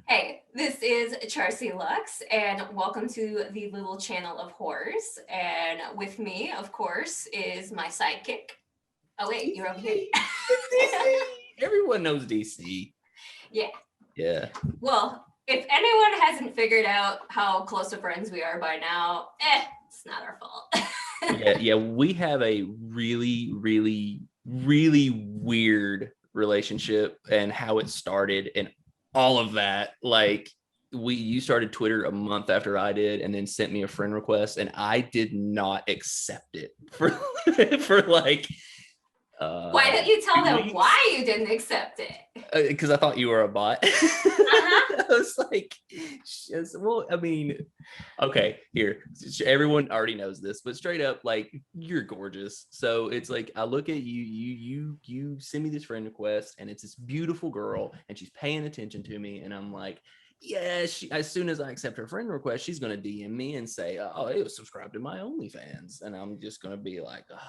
Hey, this is Charcy Lux, and welcome to the little channel of horrors. And with me, of course, is my sidekick. Oh wait, you're over here. DC. Everyone knows DC. Yeah. Yeah. Well, if anyone hasn't figured out how close of friends we are by now, it's not our fault. Yeah. We have a really weird relationship and how it started and all of that. Like you started Twitter a month after I did and then sent me a friend request and I did not accept it for like why don't you tell them why you didn't accept it? Because I thought you were a bot. I was like, well, I mean, okay, here, everyone already knows this, but straight up, like, you're gorgeous. So it's like, I look at you send me this friend request, and it's this beautiful girl, and she's paying attention to me, and I'm like, yeah, as soon as I accept her friend request, she's gonna DM me and say, oh, it was subscribed to my OnlyFans, and I'm just gonna be like, oh.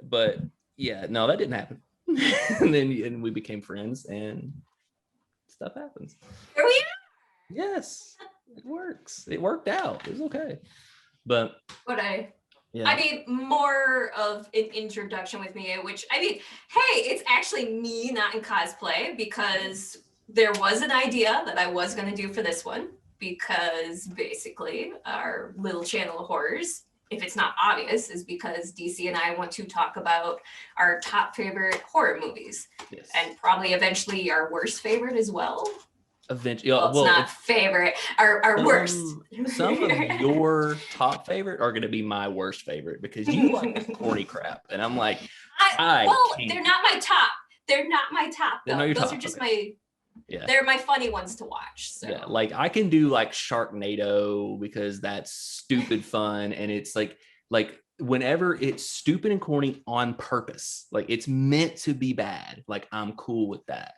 But yeah, no, that didn't happen. and we became friends and stuff happens. Here we are. Yes, it works. It worked out. It was okay. But I mean, more of an introduction with me, which I mean, hey, it's actually me not in cosplay because there was an idea that I was going to do for this one because basically our little channel of horrors, if it's not obvious, is because DC and I want to talk about our top favorite horror movies. Yes. And probably eventually our worst favorite as well. Eventually, well, it's not favorite, our worst. Some of your top favorite are going to be my worst favorite because you like corny crap. And I'm like, they're not my top. They're not my top, though. Those top, are just they're my funny ones to watch. So. Yeah, like I can do like Sharknado because that's stupid fun. And it's like whenever it's stupid and corny on purpose, like it's meant to be bad, like I'm cool with that.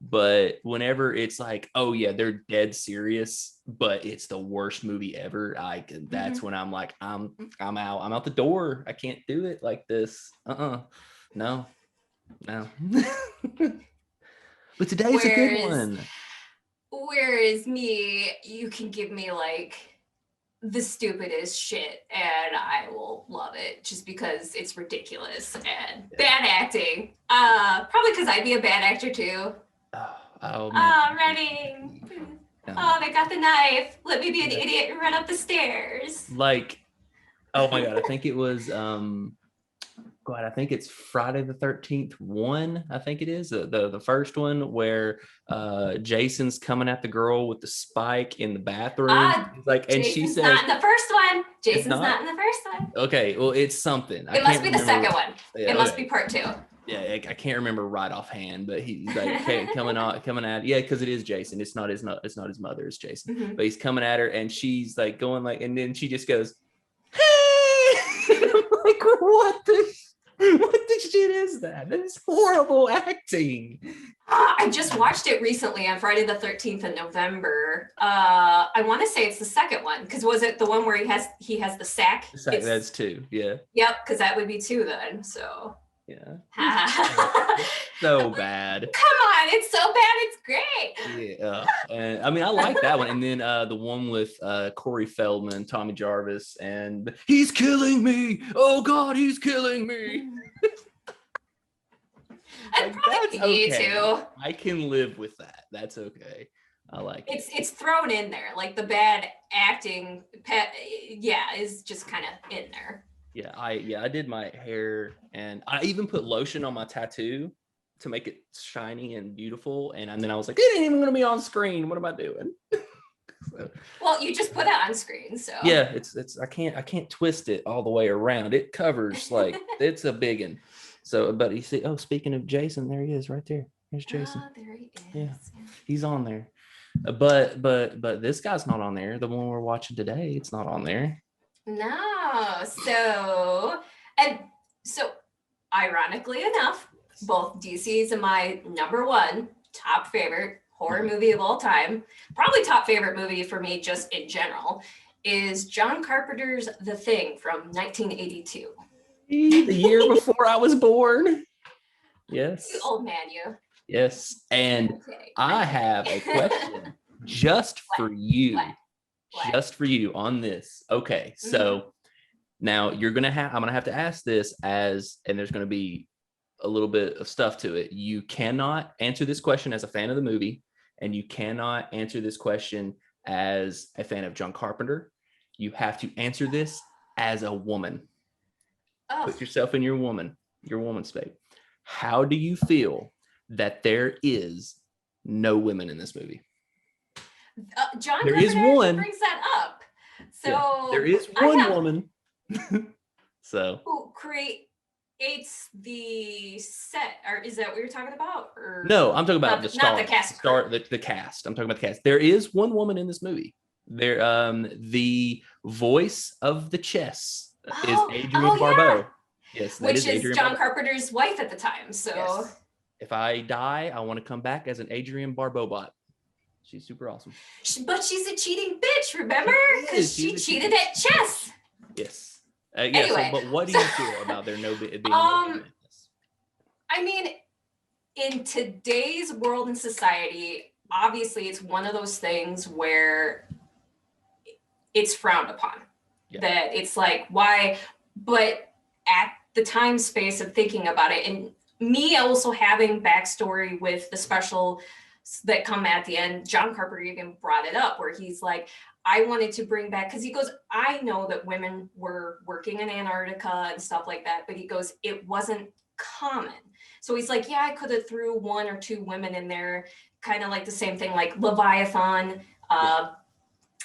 But whenever it's like, oh yeah, they're dead serious, but it's the worst movie ever, that's when I'm like, I'm out the door. I can't do it like this. No. But today's a good one. Whereas me, you can give me like the stupidest shit and I will love it just because it's ridiculous and bad acting. Probably because I'd be a bad actor too. Running. No. Oh, they got the knife. Let me be an idiot and run up the stairs. Like, oh my God, I think it was I think it's Friday the 13th 1. I think it is the first one where Jason's coming at the girl with the spike in the bathroom. Like, and Jason's she says, "Not in the first one. Jason's not in the first one." Okay, well, it's something. It must be the second one. Yeah, it must be part 2. Yeah, I can't remember right offhand, but he's like coming at because it is Jason. It's not his mother. It's Jason, mm-hmm. But he's coming at her, and she's like going like, and then she just goes, "Hey!" I'm like, what the shit is that? That is horrible acting. I just watched it recently on Friday the 13th in November. I want to say it's the second one because was it the one where he has the sack? That's 2. Yeah. Yep, because that would be 2 then. So. Yeah. So bad. Come on, it's so bad, it's great. Yeah. And I mean, I like that one. And then the one with Corey Feldman, Tommy Jarvis, and he's killing me. Oh God, he's killing me. And that's okay. Too. I can live with that. That's okay. I like it. It's thrown in there, like the bad acting. Is just kind of in there. Yeah, I did my hair and I even put lotion on my tattoo to make it shiny and beautiful. And then I was like, it ain't even gonna be on screen. What am I doing? So, well, you just put it on screen, so yeah, it's I can't twist it all the way around. It covers like it's a big one. So, but you see, speaking of Jason, there he is right there. Here's Jason. Oh, there he is. Yeah, he's on there. But this guy's not on there. The one we're watching today, it's not on there. No, so ironically enough, both DC's and my number 1 top favorite horror movie of all time, probably top favorite movie for me just in general, is John Carpenter's The Thing from 1982. The year before I was born. Yes. You old man, you. Yes. And Okay. I have a question just for you. What? Just for you on this. Okay. So now I'm gonna have to ask this and there's gonna be a little bit of stuff to it. You cannot answer this question as a fan of the movie, and you cannot answer this question as a fan of John Carpenter. You have to answer this as a woman. Oh. Put yourself in your woman space. How do you feel that there is no women in this movie? John There Carpenter is one. brings that up. So yeah, there is one woman. So who creates the set, or is that what you're talking about? Or no, I'm talking about the stars. Not the cast. The cast. I'm talking about the cast. There is one woman in this movie. There, the voice of the chess is Adrienne Barbeau. Yeah. Yes, which is John Carpenter's wife at the time. So yes. If I die, I want to come back as an Adrienne Barbeau bot. She's super awesome. But she's a cheating bitch, remember? Because she cheated at chess. Yes. Anyway, but what do you feel about there being no women in this? I mean, in today's world and society, obviously it's one of those things where it's frowned upon. Yeah. That it's like, why? But at the time space of thinking about it, and me also having backstory with the special that come at the end, John Carpenter even brought it up where he's like, I wanted to bring back, because he goes, I know that women were working in Antarctica and stuff like that, but he goes, it wasn't common. So he's like, yeah, I could have threw 1 or 2 women in there, kind of like the same thing, like Leviathan,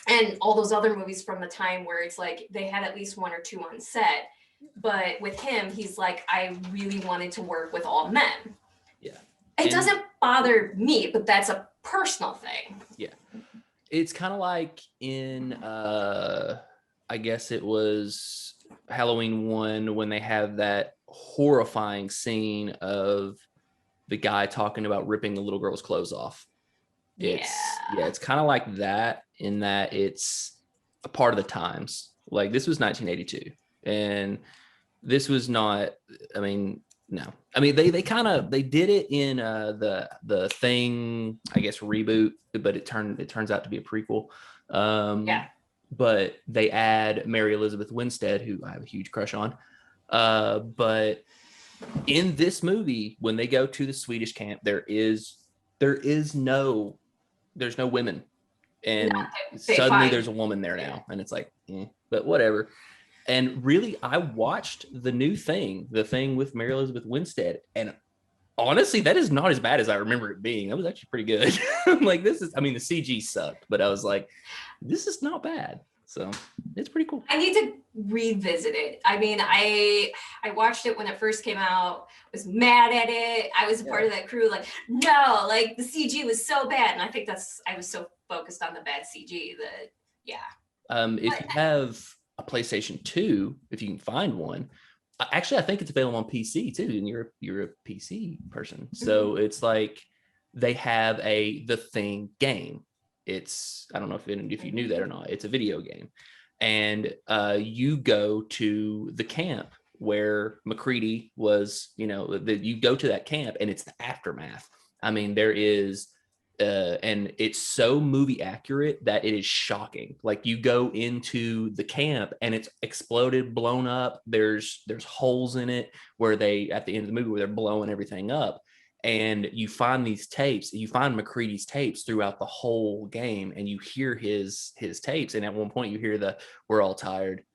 and all those other movies from the time where it's like they had at least 1 or 2 on set. But with him, he's like, I really wanted to work with all men. Yeah. It doesn't bother me, but that's a personal thing. Yeah. It's kind of like in, I guess it was Halloween 1 when they have that horrifying scene of the guy talking about ripping the little girl's clothes off. It's kind of like that in that it's a part of the times. Like this was 1982 and this was not, I mean, no. I mean, they did it in the Thing, I guess, reboot, but it turns out to be a prequel. But they add Mary Elizabeth Winstead, who I have a huge crush on. But in this movie, when they go to the Swedish camp, there's no women, and suddenly there's a woman there now, and it's like, but whatever. And really, I watched the new Thing, the Thing with Mary Elizabeth Winstead, and honestly, that is not as bad as I remember it being. That was actually pretty good. I'm like, the CG sucked, but I was like, this is not bad. So it's pretty cool. I need to revisit it. I mean, I watched it when it first came out, was mad at it. I was a part of that crew, like, no, like the CG was so bad. And I think I was so focused on the bad CG that, if you have a PlayStation 2, if you can find one, actually, I think it's available on PC too, and you're a PC person. So it's like they have the Thing game. It's, I don't know if you knew that or not. It's a video game, and you go to the camp where MacReady was. You go to that camp, and it's the aftermath. I mean, there is. And it's so movie accurate that it is shocking. Like you go into the camp and it's exploded, blown up. There's holes in it where they, at the end of the movie, where they're blowing everything up. And you find these tapes, you find MacReady's tapes throughout the whole game, and you hear his tapes. And at one point you hear "We're all tired.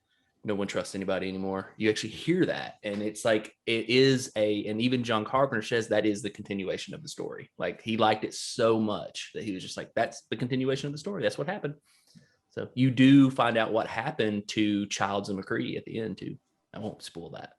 No one trusts anybody anymore." You actually hear that. And it's like, it is and even John Carpenter says that is the continuation of the story. Like he liked it so much that he was just like, that's the continuation of the story. That's what happened. So you do find out what happened to Childs and MacReady at the end too. I won't spoil that,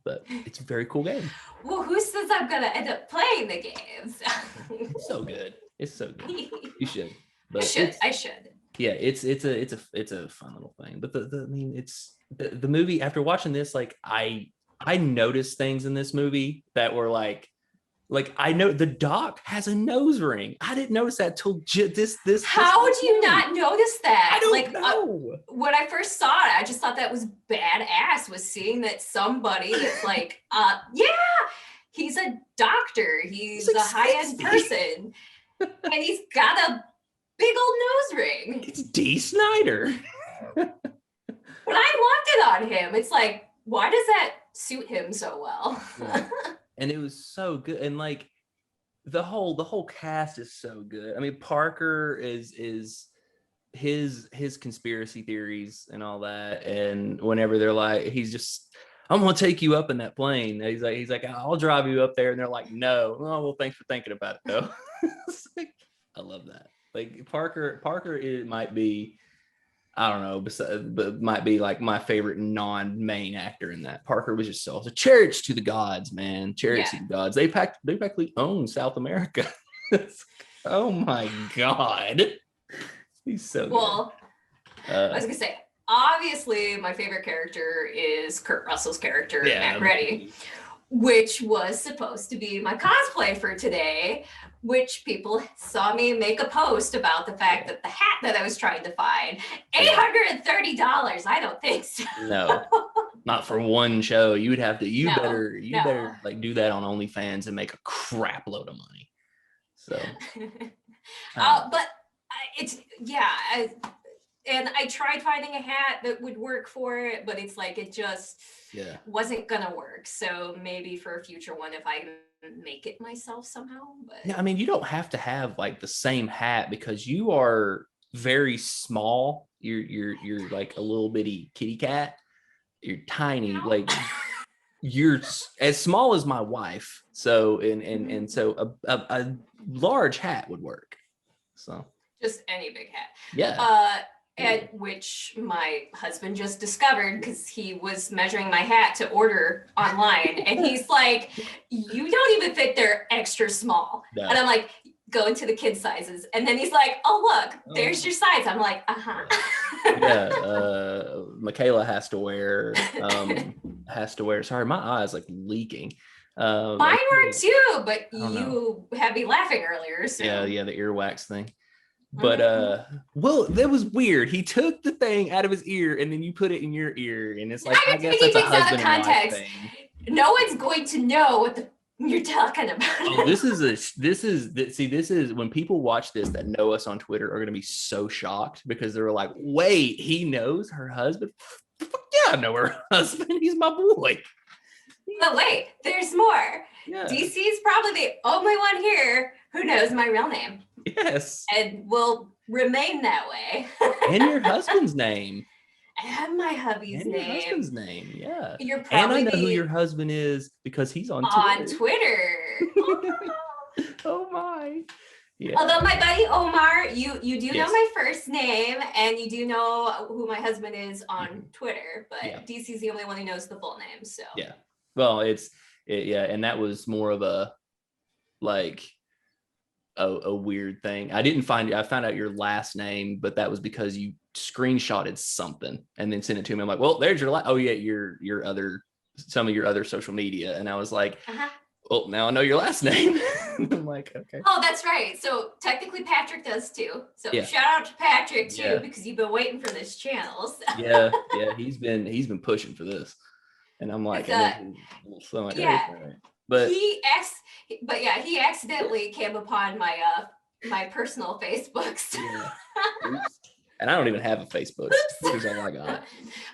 but it's a very cool game. Well, who says I'm going to end up playing the games? It's so good. It's so good. You should. But I should. Yeah, it's a fun little thing. But it's the movie, after watching this, like I noticed things in this movie that were like I know the doc has a nose ring. I didn't notice that till this. How do you not notice that? I don't know. When I first saw it, I just thought that was badass. Was seeing that somebody that's like, he's a doctor. He's like a high-end 60. person. And he's got a big old nose ring. It's D. Snyder. But I loved it on him. It's like, why does that suit him so well? Yeah. And it was so good. And like the whole cast is so good. I mean, Parker is his conspiracy theories and all that. And whenever they're like, he's just, I'm gonna take you up in that plane. He's like, I'll drive you up there. And they're like, no. Oh, well, thanks for thinking about it though. Like, I love that. Like Parker, it might be, I don't know, but might be like my favorite non-main actor in that. Parker was just so chariots to the gods, man. Chariots to the gods. They practically own South America. Oh my God. He's so well, good. I was gonna say, obviously my favorite character is Kurt Russell's character, Matt Reddy, which was supposed to be my cosplay for today, which people saw me make a post about the fact that the hat that I was trying to find, $830. I don't think so. No, not for one show. You would have to, you better like do that on OnlyFans and make a crap load of money. So, but it's, and I tried finding a hat that would work for it, but it's like, it just wasn't gonna work. So maybe for a future one, if I can make it myself somehow. But yeah, I mean, you don't have to have like the same hat because you are very small. You're like a little bitty kitty cat. You're tiny, like you're as small as my wife. So and so a large hat would work. So just any big hat. Yeah. And which my husband just discovered because he was measuring my hat to order online, and he's like, "You don't even fit there extra small." No. And I'm like, "Go into the kid sizes," and then he's like, "Oh look, there's your size." I'm like, Yeah, Michaela has to wear. Sorry, my eye's like leaking. Mine were too, but you had me laughing earlier. So yeah, the earwax thing. But well, that was weird. He took the thing out of his ear and then you put it in your ear, and it's like, I guess that's a husband and wife thing. No one's going to know what you're talking about. Oh, this is when people watch this that know us on Twitter are going to be so shocked because they're like, wait, he knows her husband? Yeah, I know her husband. He's my boy. But wait, there's more. Yeah. DC is probably the only one here who knows my real name. Yes. And will remain that way. And your husband's name. And my hubby's name. Your husband's name, yeah. You're probably and I know who your husband is because he's on Twitter. Oh my. Yeah. Although my buddy Omar, you do know my first name, and you do know who my husband is on Twitter, but DC's the only one who knows the full name. So yeah. Well, and that was more of a like a weird thing. I found out your last name, but that was because you screenshotted something and then sent it to me. I'm like, well, there's your some of your other social media. And I was like, well, now I know your last name. I'm like, okay. Oh, that's right. So technically Patrick does too. So shout out to Patrick too, because you've been waiting for this channel. So. Yeah. He's been pushing for this. And I'm like, but he accidentally came upon my personal Facebook. So. Yeah. And I don't even have a Facebook. Here's all I got.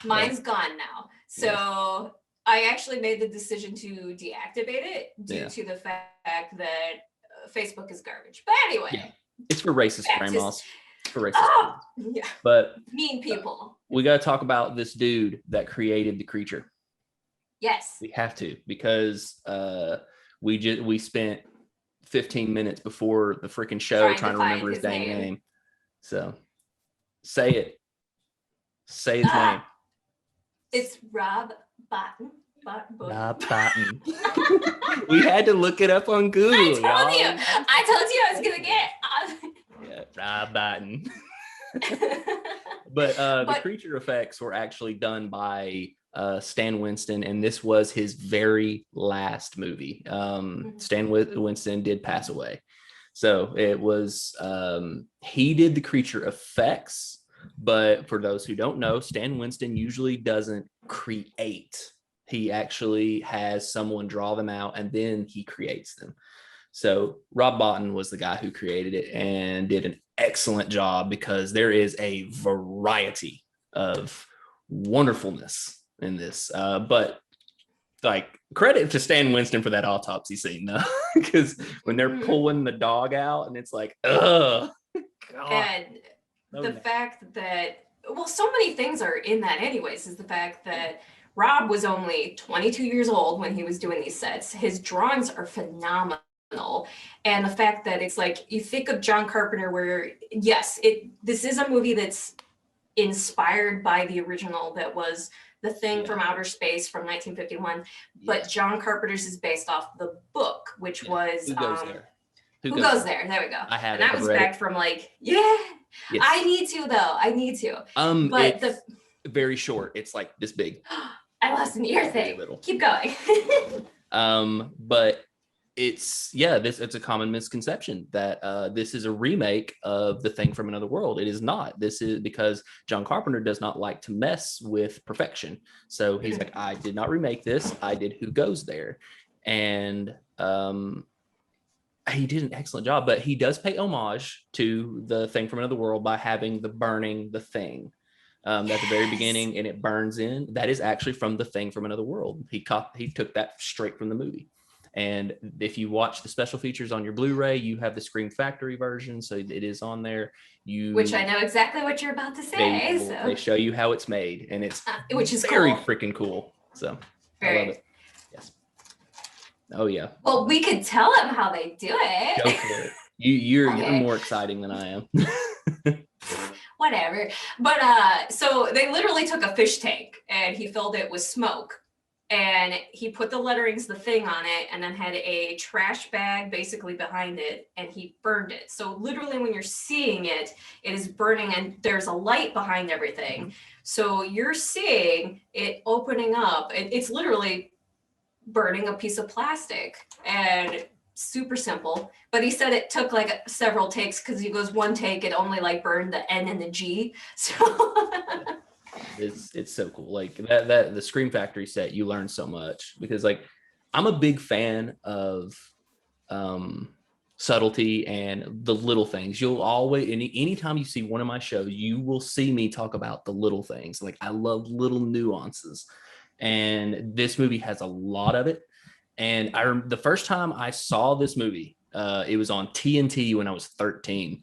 Mine's gone now. So I actually made the decision to deactivate it due to the fact that Facebook is garbage. But anyway. It's for racist grandmas. For racist yeah. But mean people. We got to talk about this dude that created the creature. Yes. We have to, because we spent 15 minutes before the freaking show trying to remember his dang name. So say it. Say his name. It's Rob Botton. Rob Botton. We had to look it up on Google. I told you I was gonna get Rob Botton. But the creature effects were actually done by Stan Winston, and this was his very last movie. Stan Winston did pass away, so it was he did the creature effects. But for those who don't know, Stan Winston usually doesn't create He actually has someone draw them out and then he creates them. So Rob Bottin was the guy who created it and did an excellent job, because there is a variety of wonderfulness in this. But like, credit to Stan Winston for that autopsy scene though, because when they're pulling the dog out and it's like, ugh. God. And the fact that, well, so many things are in that anyways, is the fact that Rob was only 22 years old when he was doing these sets. His drawings are phenomenal. And the fact that it's like, you think of John Carpenter, where yes, this is a movie that's inspired by the original that was The Thing from Outer Space from 1951, but John Carpenter's is based off the book, which was Who Goes There? There we go. I have and that was back from like, yes. I need to though. I need to. But it's very short. It's like this big. I lost an ear thing. Keep going. But it's it's a common misconception that this is a remake of The Thing from Another World. It is not. This is because John Carpenter does not like to mess with perfection. So he's like, I did not remake this. I did Who Goes There. And he did an excellent job, but he does pay homage to The Thing from Another World by having the burning the thing at the very beginning, and it burns in. That is actually from The Thing from Another World. He took that straight from the movie. And if you watch the special features on your Blu-ray, you have the Scream Factory version, so it is on there. Which I know exactly what you're about to say. They show you how it's made, and it's which is very cool. Freaking cool. So I love it. Yes. Oh yeah. Well, we could tell them how they do it. Go for it. You're more exciting than I am. Whatever. But so they literally took a fish tank and he filled it with smoke. And he put the letterings, The Thing, on it, and then had a trash bag basically behind it, and he burned it. So literally when you're seeing it, it is burning, and there's a light behind everything. So you're seeing it opening up. It's literally burning a piece of plastic, and super simple. But he said it took like several takes, because he goes, one take, it only like burned the N and the G. So... It's so cool. Like that the Scream Factory set, you learn so much, because like I'm a big fan of subtlety and the little things. You'll always, anytime you see one of my shows, you will see me talk about the little things. Like I love little nuances, and this movie has a lot of it. And the first time I saw this movie, it was on TNT when I was 13.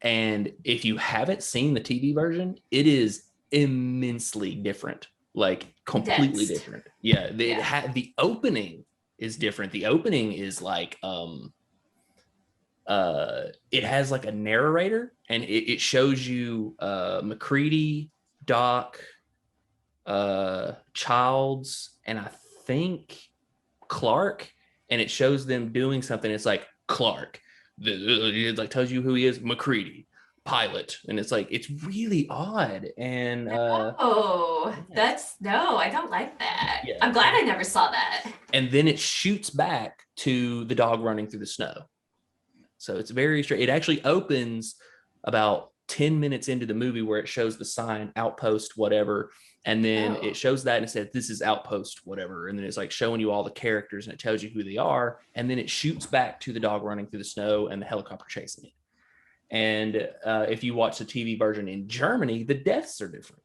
And if you haven't seen the TV version, it is immensely different, like completely different. The opening is different. The opening is like it has like a narrator, and it shows you McCready, Doc, Childs, and I think Clark, and it shows them doing something. It's like Clark, it like tells you who he is, McCready, pilot, and it's like, it's really odd. And I don't like that. I'm glad I never saw that. And then it shoots back to the dog running through the snow. So it's very straight. It actually opens about 10 minutes into the movie, where it shows the sign Outpost whatever, and then it shows that and it says this is Outpost whatever, and then it's like showing you all the characters, and it tells you who they are, and then it shoots back to the dog running through the snow and the helicopter chasing it. And if you watch the TV version in Germany, the deaths are different.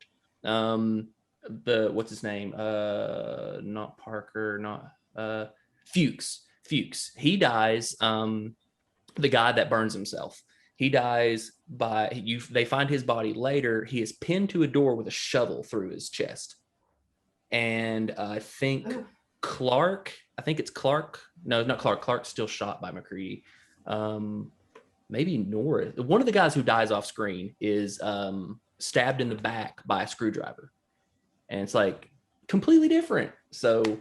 What's his name? Not Parker, not Fuchs. He dies. The guy that burns himself. He dies they find his body later. He is pinned to a door with a shovel through his chest. And I think it's Clark. No, not Clark. Clark's still shot by McCready. Maybe Norris. One of the guys who dies off screen is stabbed in the back by a screwdriver. And it's like completely different. So,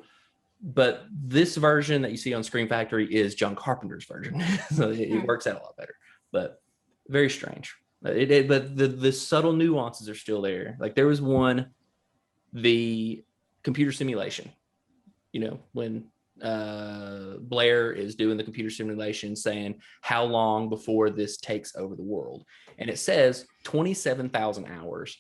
but this version that you see on Scream Factory is John Carpenter's version. So it works out a lot better, but very strange. But the subtle nuances are still there. Like there was the computer simulation, when Blair is doing the computer simulation saying how long before this takes over the world, and it says 27,000 hours.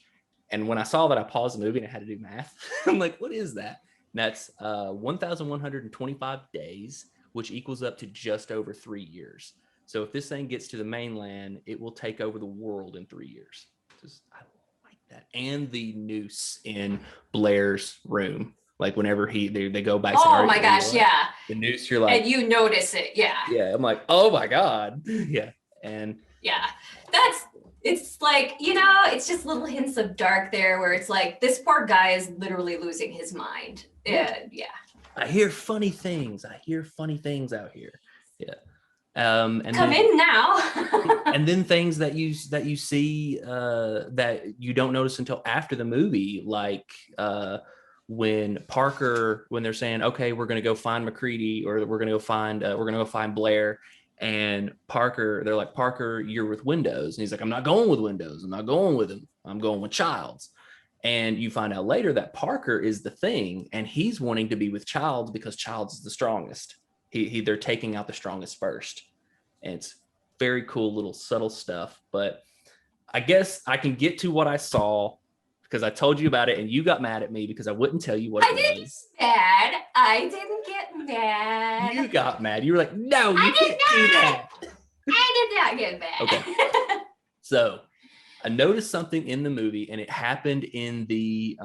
And when I saw that, I paused the movie and I had to do math. I'm like, what is that? That's 1,125 days, which equals up to just over 3 years. So if this thing gets to the mainland, it will take over the world in 3 years. I like that. And the noose in Blair's room, like whenever they go back. Oh my gosh, yeah. The noose, you're like, and you notice it, yeah. Yeah, I'm like, oh my god, yeah, and yeah, it's like, it's just little hints of dark there, where it's like this poor guy is literally losing his mind. Yeah. I hear funny things out here. Yeah. And come in now. And then things that you see that you don't notice until after the movie, like when they're saying, okay, we're going to go find McCready, or we're going to go find Blair, and they're like, Parker, you're with Windows, and he's like, I'm not going with Windows, I'm not going with him, I'm going with Childs. And you find out later that Parker is the Thing, and he's wanting to be with Childs because Childs is the strongest. They're taking out the strongest first. And it's very cool little subtle stuff. But I guess I can get to what I saw, because I told you about it and you got mad at me because I wouldn't tell you what it was. I didn't get mad. You got mad. You were like, no, you can't do that. I did not get mad. Okay. So I noticed something in the movie, and it happened in the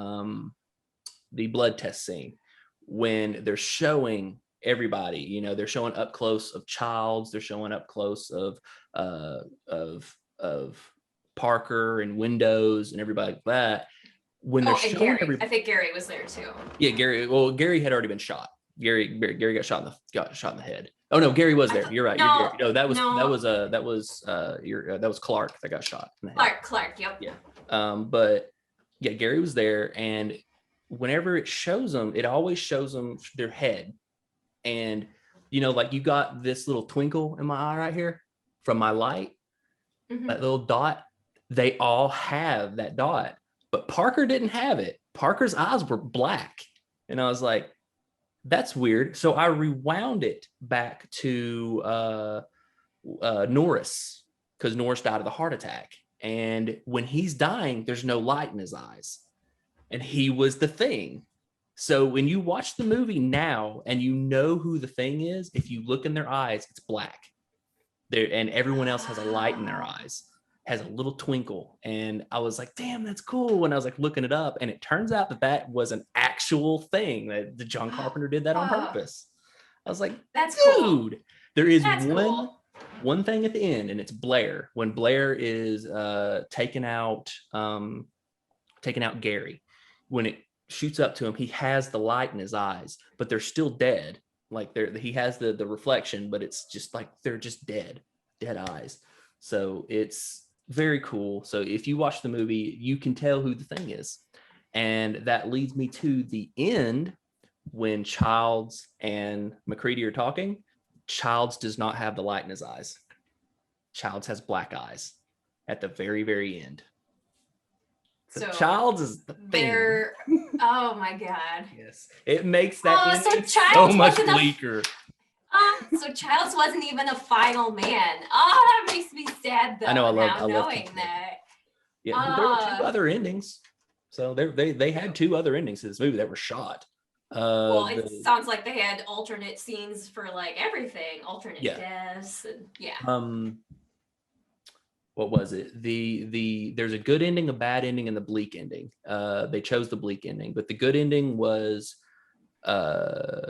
blood test scene when they're showing everybody. They're showing up close of Childs, they're showing up close of Parker and Windows and everybody like that. When they're showing Gary. everybody, I think Gary was there too. Yeah, Gary. Well, Gary had already been shot. Gary got shot in the head. Oh no, Gary was there. You're right. No, that was Clark that got shot in the head. Clark. Yep. Yeah. But yeah, Gary was there, and whenever it shows them, it always shows them their head, and like you got this little twinkle in my eye right here from my light, that little dot. They all have that dot, but Parker didn't have it. Parker's eyes were black, and I was like, that's weird. So I rewound it back to Norris, because Norris died of the heart attack. And when he's dying, there's no light in his eyes. And he was the Thing. So when you watch the movie now and you know who the Thing is, if you look in their eyes, it's black. And everyone else has a light in their eyes, has a little twinkle. And I was like, damn, that's cool. When I was like looking it up, and it turns out that was an actual thing, that the John Carpenter did that on purpose. I was like, that's dude, cool. There is one thing at the end, and it's Blair. When Blair is taking out Gary, when it shoots up to him, he has the light in his eyes, but they're still dead. Like he has the reflection, but it's just like they're just dead eyes. So it's very cool. So if you watch the movie, you can tell who the Thing is. And that leads me to the end, when Childs and McCready are talking. Childs does not have the light in his eyes. Childs has black eyes at the very, very end. So Childs is the Thing. Oh my God. Yes. It makes that so much bleaker. So Childs wasn't even a final man. Oh, that makes me sad though. I know. I love knowing that. Yeah, there were 2 other endings. So they had 2 other endings to this movie that were shot. Well, it sounds like they had alternate scenes for like everything, alternate deaths, and what was it? There's a good ending, a bad ending, and the bleak ending. They chose the bleak ending, but the good ending was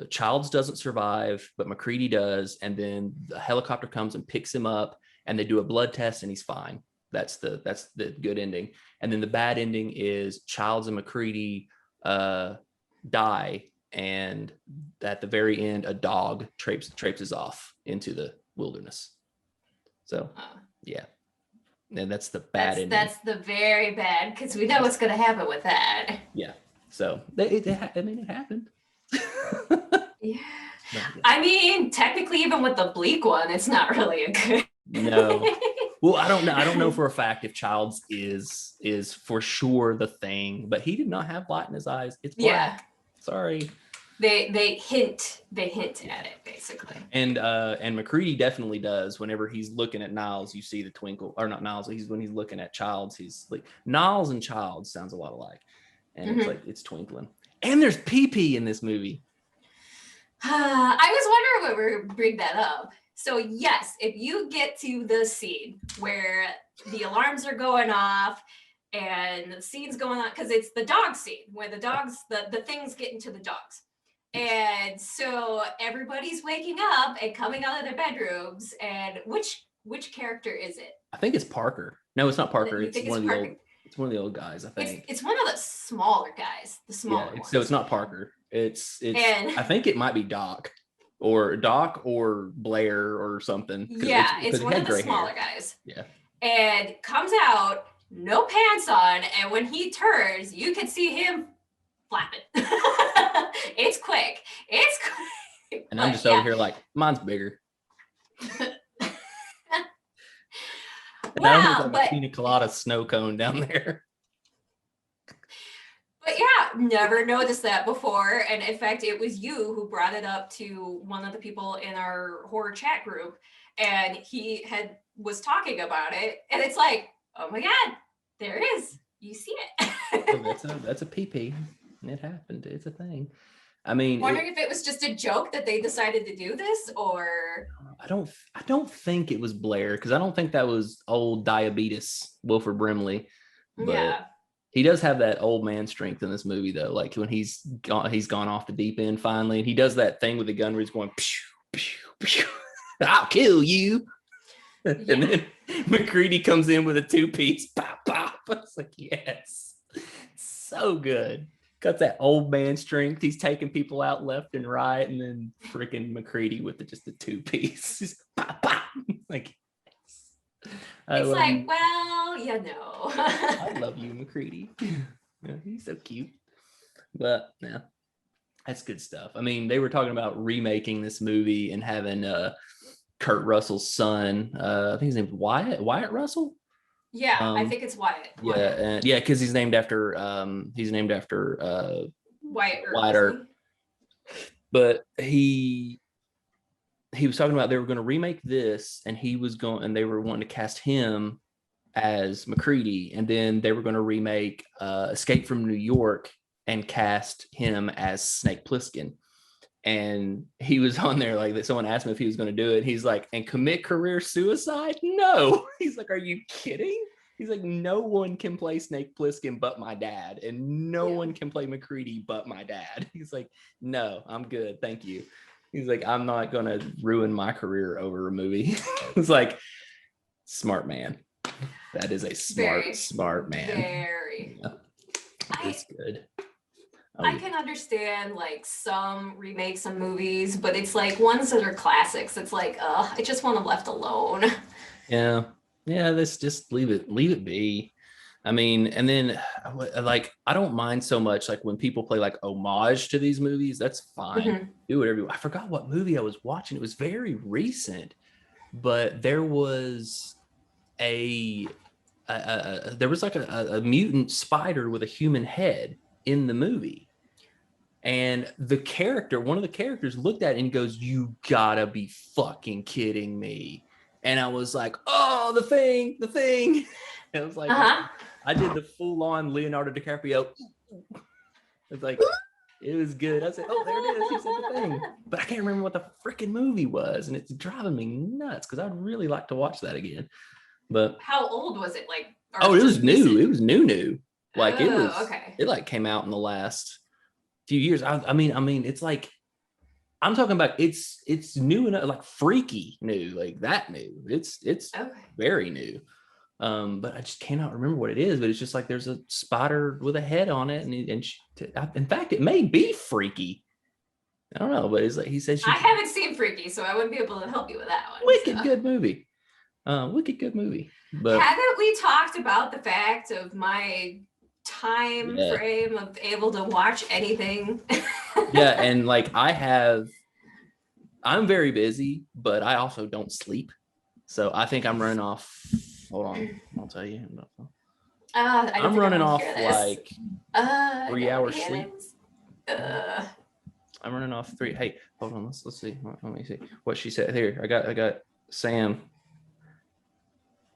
Childs doesn't survive, but McCready does, and then the helicopter comes and picks him up, and they do a blood test, and he's fine. That's the good ending. And then the bad ending is Childs and McCready die, and at the very end, a dog traipses off into the wilderness. So yeah. And that's the bad ending. That's the very bad, because we know what's going to happen with that. Yeah. So it happened. Yeah. I mean, technically, even with the bleak one, it's not really a good. No. Well, I don't know for a fact if Childs is for sure the Thing, but he did not have light in his eyes. It's black. Yeah. Sorry. They hint at it, basically. And McCready definitely does. Whenever he's looking at Niles, you see the twinkle, or not Niles. When he's looking at Childs, he's like, Niles and Childs sounds a lot alike, and it's like it's twinkling. And there's pee in this movie. I was wondering when we would bring that up. So yes, if you get to the scene where the alarms are going off and the scene's going on, because it's the dog scene where the dogs, the things get into the dogs. And so everybody's waking up and coming out of their bedrooms. And which character is it? I think it's Parker. No, it's not Parker. You It's think one it's of the Parker? old. It's one of the old guys. I think It's one of the smaller guys. The smaller ones. So it's not Parker. It's. And I think it might be Doc or Blair or something. yeah, it's one of the smaller guys. Yeah. And comes out, no pants on, and when he turns, you can see him flapping. It's quick. It's quick. And I'm just over here like, mine's bigger. And I don't have a pina colada snow cone down there. But yeah, never noticed that before. And in fact, it was you who brought it up to one of the people in our horror chat group. And he was talking about it. And it's like, oh my God, there it is. You see it. So that's a pee. It happened. It's a thing. I mean, wondering if it was just a joke that they decided to do this, or I don't think it was Blair, because I don't think that was old diabetes Wilford Brimley. But yeah, he does have that old man strength in this movie, though. Like when he's gone off the deep end finally, and he does that thing with the gun where he's going, pew, pew, pew, I'll kill you. Yeah. And then McCready comes in with a 2-piece, pop, pop. I was like, yes, so good. Got that old man strength. He's taking people out left and right, and then freaking McCready with just a 2-piece. Pop, pop. Like, it's like, well, you know. I love you, McCready. Yeah, he's so cute. But yeah, that's good stuff. I mean, they were talking about remaking this movie and having Kurt Russell's son. I think his name's Wyatt Russell. Yeah, I think it's Wyatt. Yeah, because he's named after Wyatt Earp. But he was talking about they were going to remake this, and they were wanting to cast him as McCready, and then they were going to remake Escape from New York and cast him as Snake Plissken. And he was on there like that. Someone asked him if he was going to do it. He's like, and commit career suicide? No. He's like, are you kidding? He's like, no one can play Snake Plissken but my dad, and no one can play McCready but my dad. He's like, no, I'm good, thank you. He's like, I'm not going to ruin my career over a movie. It's like, smart man. That is a smart man. Very. Yeah. It's good. I can understand like some remakes of movies, but it's like ones that are classics. It's like, I just want them left alone. Yeah. Let's just leave it be. I mean, and then like, I don't mind so much like when people play like homage to these movies. That's fine. Mm-hmm. Do whatever you want. I forgot what movie I was watching. It was very recent, but there was there was like a mutant spider with a human head in the movie, and one of the characters looked at it and goes, "You gotta be fucking kidding me." And I was like, "Oh, the thing." And I was like, I did the full-on Leonardo DiCaprio. It's like, it was good. I said, "Oh, there it is." He said the thing, but I can't remember what the freaking movie was, and it's driving me nuts because I'd really like to watch that again. But how old was it? Like, it was new. Recent? It was new. Like it was. Okay. It like came out in the last few years. I mean, it's like, I'm talking about it's new enough, like freaky new, like that new. It's okay. Very new. But I just cannot remember what it is. But it's just like there's a spider with a head on it, and in fact, it may be freaky. I don't know, but it's like he says. I haven't seen Freaky, so I wouldn't be able to help you with that one. Wicked good movie. Good movie. But haven't we talked about the fact of my time frame of able to watch anything? Yeah, and like I'm very busy, but I also don't sleep. So I think I'm running off. Hold on, I'll tell you. I'm running off like 3 hours sleep. I'm running off 3. Hey, hold on. Let's see. Let me see what she said here. I got Sam.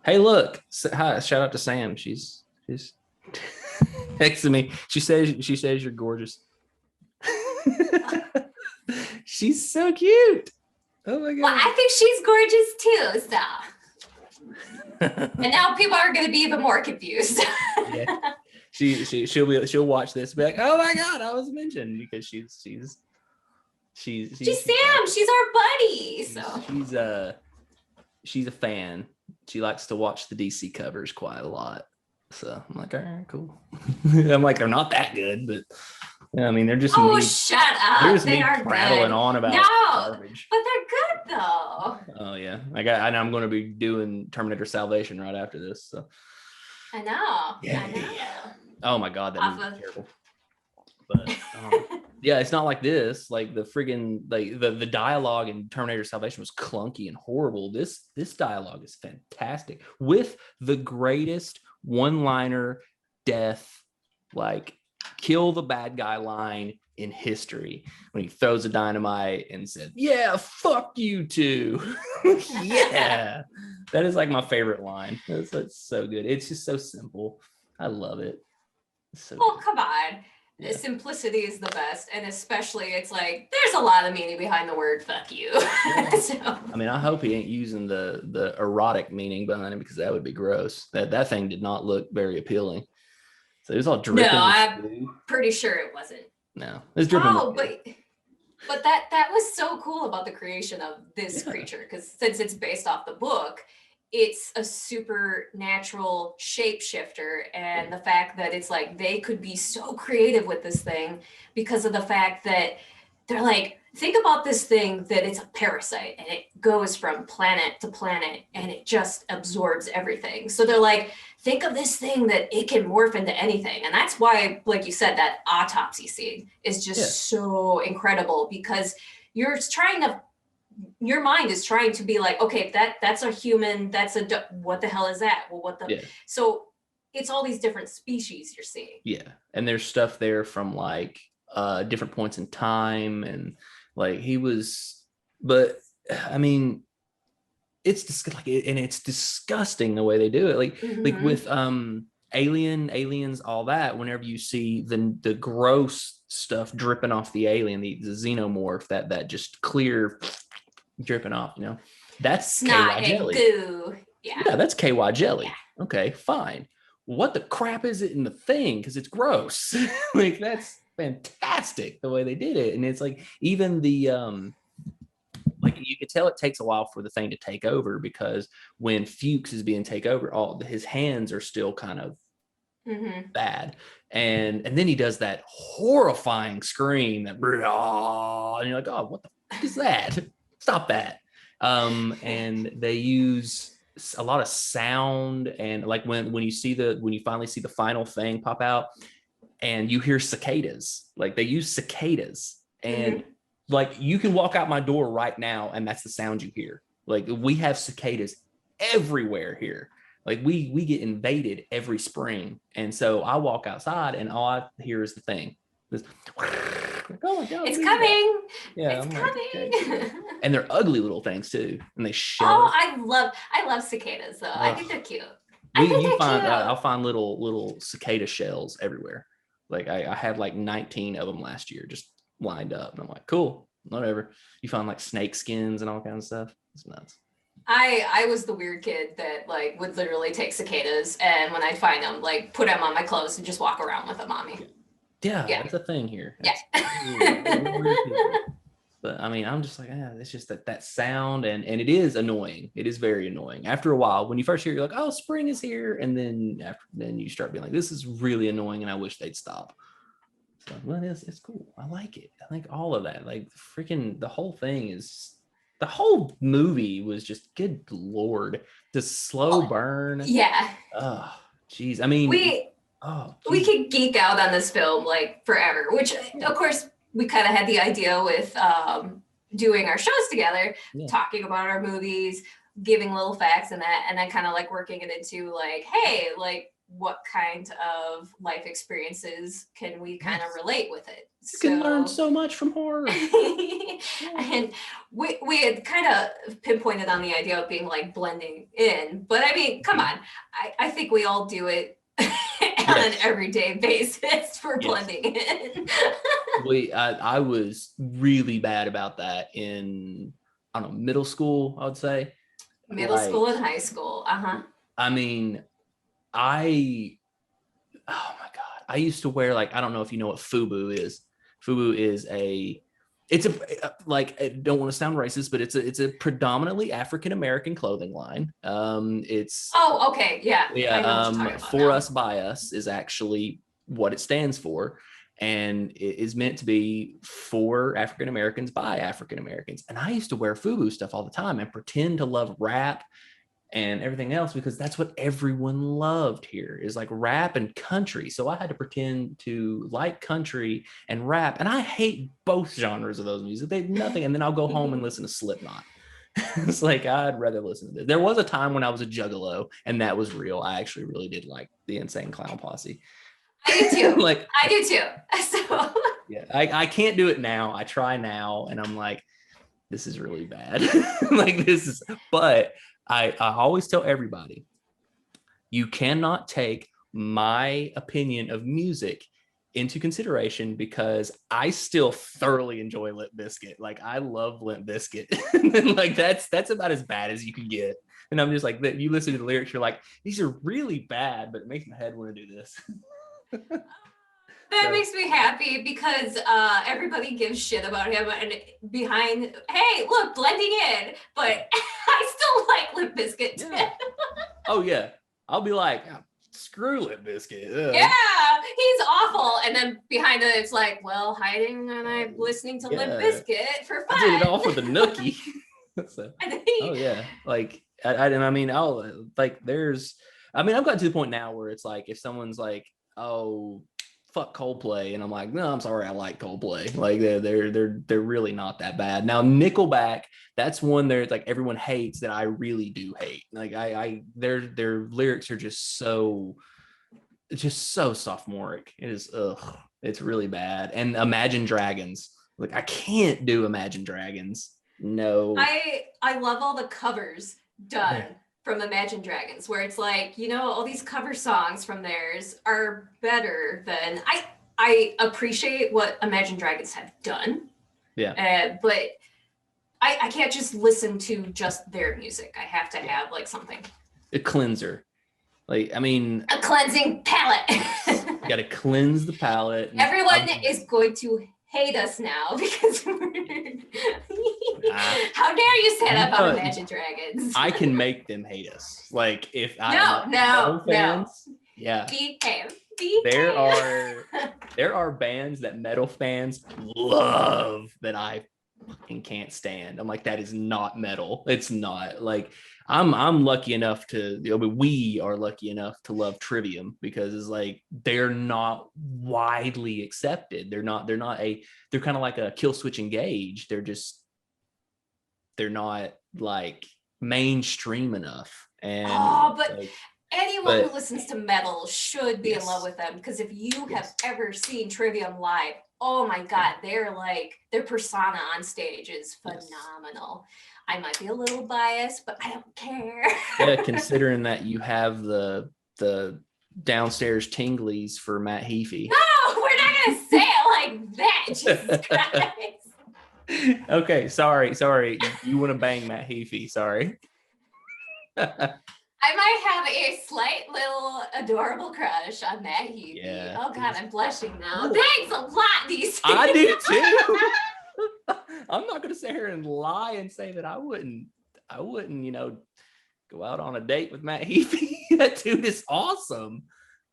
Hey, look. Hi, shout out to Sam. She's next to me. She says you're gorgeous. She's so cute. Oh my god. Well, I think she's gorgeous too. So, and now people are going to be even more confused. Yeah. She'll watch this and be like, oh my god, I was mentioned, because she's Sam. She's our buddy. So she's a fan. She likes to watch the DC covers quite a lot. So I'm like, all right, cool. I'm like, they're not that good, but I mean, they're just shut up. They're just they are prattling good. on about garbage. But they're good though. Oh yeah, I'm going to be doing Terminator Salvation right after this. So I know. Yeah. I know. Oh my god, that movie is terrible. But yeah, it's not like this. Like the friggin' like the dialogue in Terminator Salvation was clunky and horrible. This dialogue is fantastic with the greatest one-liner death, like kill the bad guy line in history, when he throws a dynamite and said, "Yeah, fuck you too." Yeah, that is like my favorite line. That's so good. It's just so simple. I love it. So good. Come on. Yeah. Simplicity is the best, and especially it's like there's a lot of meaning behind the word "fuck you." So. I mean, I hope he ain't using the erotic meaning behind it, because that would be gross. That thing did not look very appealing. So it was all dripping. No, I'm pretty sure it wasn't. No, it was dripping. Oh, but that was so cool about the creation of this creature, because since it's based off the book, it's a supernatural shapeshifter, and the fact that it's like they could be so creative with this thing because of the fact that they're like, think about this thing, that it's a parasite and it goes from planet to planet and it just absorbs everything. So they're like, think of this thing that it can morph into anything. And that's why, like you said, that autopsy scene is just so incredible, because your mind is trying to be like, okay, that's a human, what the hell is that? Well, so it's all these different species you're seeing. Yeah. And there's stuff there from like different points in time, and like but I mean, it's just like, and it's disgusting the way they do it. Like with aliens, all that, whenever you see the gross stuff dripping off the alien, the xenomorph, that just clear dripping off, that's snot KY jelly. Goo. Yeah, that's KY jelly. Yeah. Okay, fine. What the crap is it in the thing? Because it's gross. Like, that's fantastic the way they did it. And it's like, even the like, you could tell it takes a while for the thing to take over, because when Fuchs is being taken over, his hands are still kind of bad, and then he does that horrifying scream, that and you're like, oh, what the fuck is that? Stop that. And they use a lot of sound, and like when you finally see the final thing pop out and you hear cicadas, like they use cicadas, and like you can walk out my door right now and that's the sound you hear. Like, we have cicadas everywhere here. Like we get invaded every spring. And so I walk outside and all I hear is the thing. This, oh my God, it's coming. Yeah, it's coming. Okay. And they're ugly little things too. And they shell. Oh, I love cicadas though. I think they're cute. I'll find little cicada shells everywhere. Like I had like 19 of them last year, just lined up. And I'm like, cool, whatever. You find like snake skins and all kinds of stuff. It's nuts. I was the weird kid that like would literally take cicadas, and when I'd find them, like put them on my clothes and just walk around with them on me. Yeah. That's a thing here. That's But I mean, I'm just like, it's just that sound, and it is annoying. It is very annoying. After a while, when you first hear it, you're like, oh, spring is here. And then you start being like, this is really annoying and I wish they'd stop. So, well, it's cool. I like it. I like all of that. Like, freaking the whole movie was just, good Lord, the slow burn. Yeah. Oh, geez. I mean, we could geek out on this film like forever, which of course we kind of had the idea with doing our shows together, talking about our movies, giving little facts and that, and then kind of like working it into like, hey, like what kind of life experiences can we kind of relate with it? You can learn so much from horror. And we had kind of pinpointed on the idea of being like blending in, but I mean, come on, I think we all do it on an everyday basis for blending in. I was really bad about that in, I don't know, middle school, I would say. Middle school and high school. I mean, oh my God, I used to wear, like, I don't know if you know what FUBU is. FUBU is like, I don't want to sound racist, but it's a predominantly African American clothing line. It's okay, yeah. I know what you're talking about For now. Us by Us is actually what it stands for, and it is meant to be for African Americans by African Americans. And I used to wear FUBU stuff all the time and pretend to love rap and everything else, because that's what everyone loved here, is like rap and country. So I had to pretend to like country and rap, and I hate both genres of those music. They nothing. And then I'll go home and listen to Slipknot. It's like, I'd rather listen to this. There was a time when I was a juggalo, and that was real. I actually really did like the Insane Clown Posse. I do too. Like, I do too. So yeah, I can't do it now. I try now, and I'm like, this is really bad. Like, this is, but I always tell everybody, you cannot take my opinion of music into consideration, because I still thoroughly enjoy Limp Bizkit. Like, I love Limp Bizkit. And like, that's about as bad as you can get. And I'm just like, you listen to the lyrics, you're like, these are really bad, but it makes my head want to do this. that makes me happy, because everybody gives shit about him, and behind, hey, look, blending in, but I still like Limp Bizkit. Yeah. Oh yeah, I'll be like, oh, screw Limp Bizkit. Yeah, he's awful, and then behind it, it's like, well, hiding and I'm listening to Limp Bizkit for fun. I did it all for the nookie. So, oh yeah, like I mean, I'll like, I've gotten to the point now where it's like, if someone's like, oh, fuck Coldplay, and I'm like, no, I'm sorry, I like Coldplay. Like, they're really not that bad. Now Nickelback, that's one there, like, everyone hates, that I really do hate. Like, their lyrics are just so sophomoric. It is, it's really bad. And Imagine Dragons, like, I can't do Imagine Dragons. No, I love all the covers done from Imagine Dragons, where it's like, all these cover songs from theirs are better than, I appreciate what Imagine Dragons have done. Yeah. But I can't just listen to just their music. I have to have like something. A cleanser. Like, I mean, a cleansing palette. You got to cleanse the palate. Everyone is going to hate us now because how dare you say that about Imagine Dragons? I can make them hate us. Like, if no. Yeah. Behave. There are bands that metal fans love that I fucking can't stand. I'm like, that is not metal. It's not. Like, I'm lucky enough we are lucky enough to love Trivium, because it's like, they're not widely accepted. They're kind of like a Kill Switch Engage. They're not like mainstream enough. And anyone who listens to metal should be in love with them, because if you have ever seen Trivium live, oh my God, their persona on stage is phenomenal. I might be a little biased, but I don't care. Yeah, considering that you have the downstairs tinglies for Matt Heafy. No, we're not gonna say it like that. Jesus Christ. Okay, sorry. You want to bang Matt Heafy? Sorry. I might have a slight little adorable crush on Matt Heafy. Yeah. Oh God, I'm blushing now. Thanks a lot, DC. I do too. I'm not gonna sit here and lie and say that I wouldn't, go out on a date with Matt Heafy. That dude is awesome.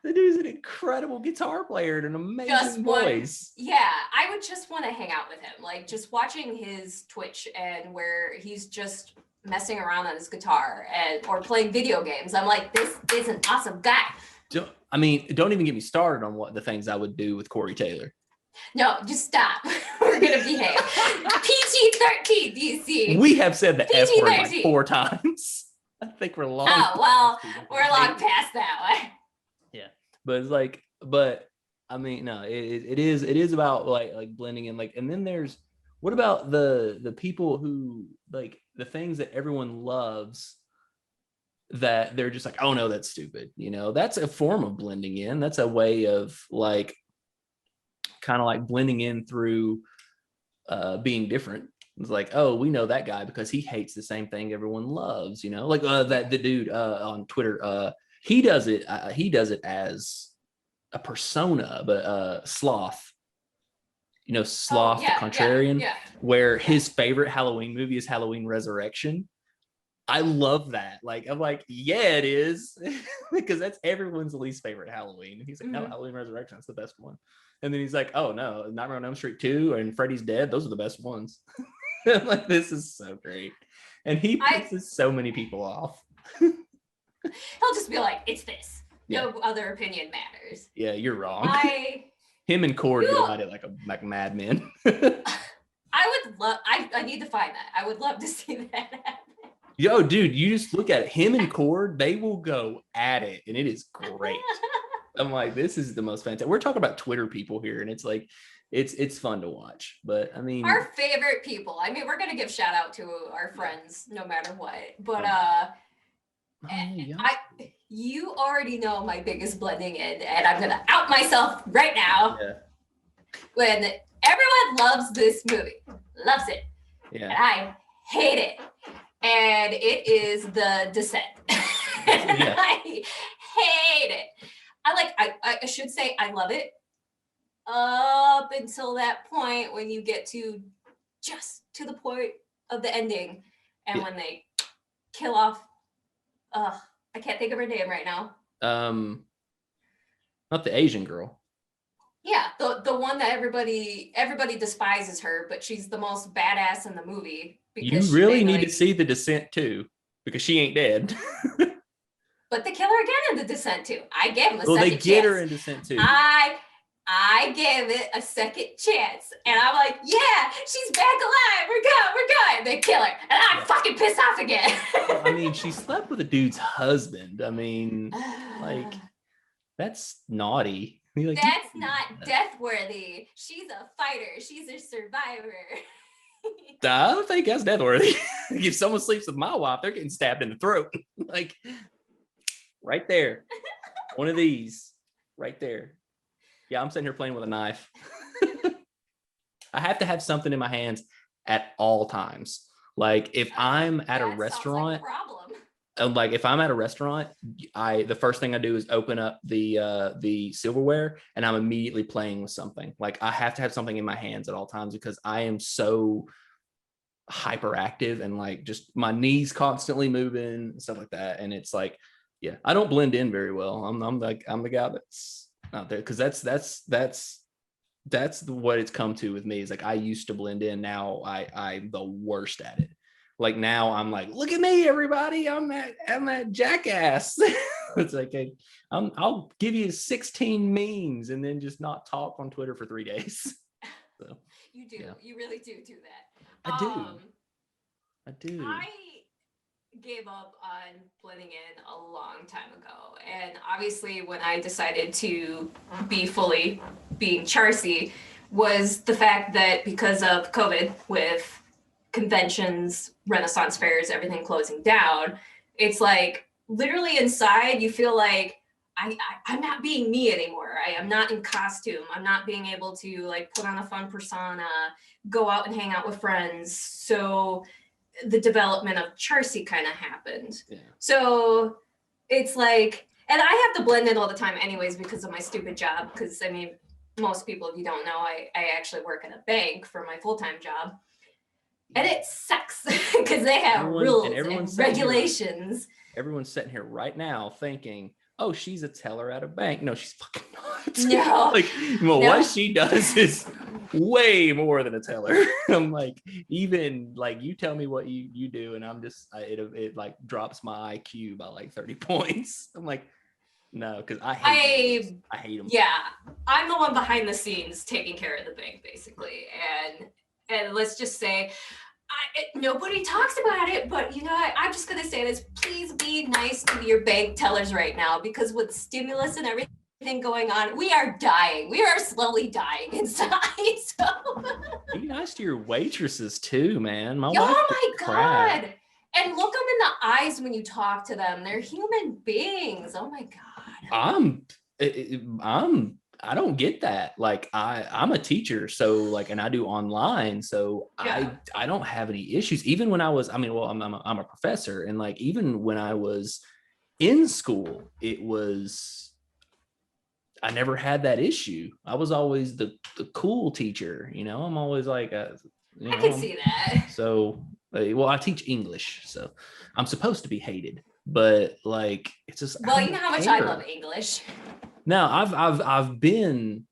The dude's an incredible guitar player and an amazing voice. Yeah, I would just want to hang out with him. Like, just watching his Twitch and where he's just messing around on his guitar or playing video games. I'm like, this is an awesome guy. Don't even get me started on what the things I would do with Corey Taylor. No, just stop. We're going to behave. PG-13, DC. We have said the F word like 4 times. I think we're long. Oh, well, we're long past that one. Yeah. But it's like, no, it is about like blending in, like, and then there's, what about the people who, like, the things that everyone loves that they're just like, oh no, that's stupid. That's a form of blending in. That's a way of, like, kind of like blending in through being different. It's like, oh, we know that guy because he hates the same thing everyone loves, like that the dude on Twitter, he does it as a persona, but Sloth, Sloth the Contrarian, where his favorite Halloween movie is Halloween Resurrection. I love that. Like, I'm like, yeah, it is. Because that's everyone's least favorite Halloween. And he's like, no, Halloween Resurrection, that's the best one. And then he's like, oh no, Nightmare on Elm Street 2 and Freddy's Dead, those are the best ones. I'm like, this is so great. And he pisses so many people off. He'll just be like, it's this. No other opinion matters. Yeah, you're wrong. Him and Cord go at it like madmen. I would love, I need to find that. I would love to see that happen. Yo, dude, you just look at it. Him and Cord, they will go at it, and it is great. I'm like, this is the most fantastic. We're talking about Twitter people here, and it's like, it's fun to watch. But I mean, our favorite people. I mean, we're gonna give shout out to our friends no matter what. But you already know my biggest blending in, and I'm gonna out myself right now. Yeah. When everyone loves this movie, loves it, and I hate it. And it is The Descent. I hate it. I should say I love it up until that point when you get to just to the point of the ending and when they kill off I can't think of her name right now. Not the Asian girl. Yeah, the one that everybody despises her, but she's the most badass in the movie. You really need to see The Descent too, because she ain't dead. But they kill her again in The Descent too. I gave him a second chance. They get her in Descent too. I gave it a second chance, and I'm like, yeah, she's back alive. We're good. And they kill her, and I'm fucking pissed off again. I mean, she slept with a dude's husband. I mean, like, that's naughty. Like, that's not death worthy. She's a fighter. She's a survivor. I don't think that's death worthy. If someone sleeps with my wife, they're getting stabbed in the throat. Like, right there. One of these. Right there. Yeah, I'm sitting here playing with a knife. I have to have something in my hands at all times. Like, if I'm at a restaurant, like if I'm at a restaurant, the first thing I do is open up the silverware, and I'm immediately playing with something. Like, I have to have something in my hands at all times because I am so hyperactive and like just my knees constantly moving and stuff like that. And it's like, yeah, I don't blend in very well. I'm the guy that's not there, because that's what it's come to with me. Is like, I used to blend in. Now I'm the worst at it. Like, now I'm like, look at me, everybody. I'm that jackass. It's like, I'll give you 16 memes and then just not talk on Twitter for 3 days. So you do. Yeah. You really do that. I do. I gave up on blending in a long time ago. And obviously when I decided to be fully being Charcy was the fact that because of COVID, with conventions, Renaissance fairs, everything closing down, it's like literally inside you feel like I'm not being me anymore. I am not in costume. I'm not being able to like put on a fun persona, go out and hang out with friends. So the development of Charcy kind of happened. Yeah. So it's like, and I have to blend in all the time anyways because of my stupid job. Because I mean, most people, if you don't know, I actually work in a bank for my full-time job. And it sucks because they have rules and regulations. Everyone's sitting here right now thinking, oh, she's a teller at a bank. No, she's fucking not. No. Like, well, no. What she does is way more than a teller. I'm like, even like, you tell me what you do, and I'm just, it like drops my IQ by like 30 points. I'm like, no, because I hate them. Yeah, I'm the one behind the scenes taking care of the bank, basically. And let's just say, nobody talks about it, but you know, I'm just going to say this. Please be nice to your bank tellers right now, because with stimulus and everything going on, we are dying. We are slowly dying inside. So be nice to your waitresses too, man. Oh my God. And look them in the eyes when you talk to them. They're human beings. Oh my God. I don't get that. Like I'm a teacher, so like, and I do online, so I don't have any issues. Even when I was, I mean, well, I'm a professor, and like even when I was in school, I never had that issue. I was always the cool teacher, you know. I'm always like, I can see that. So, well, I teach English, so I'm supposed to be hated, but like, it's just, well, you know how much I love English. Now, I've been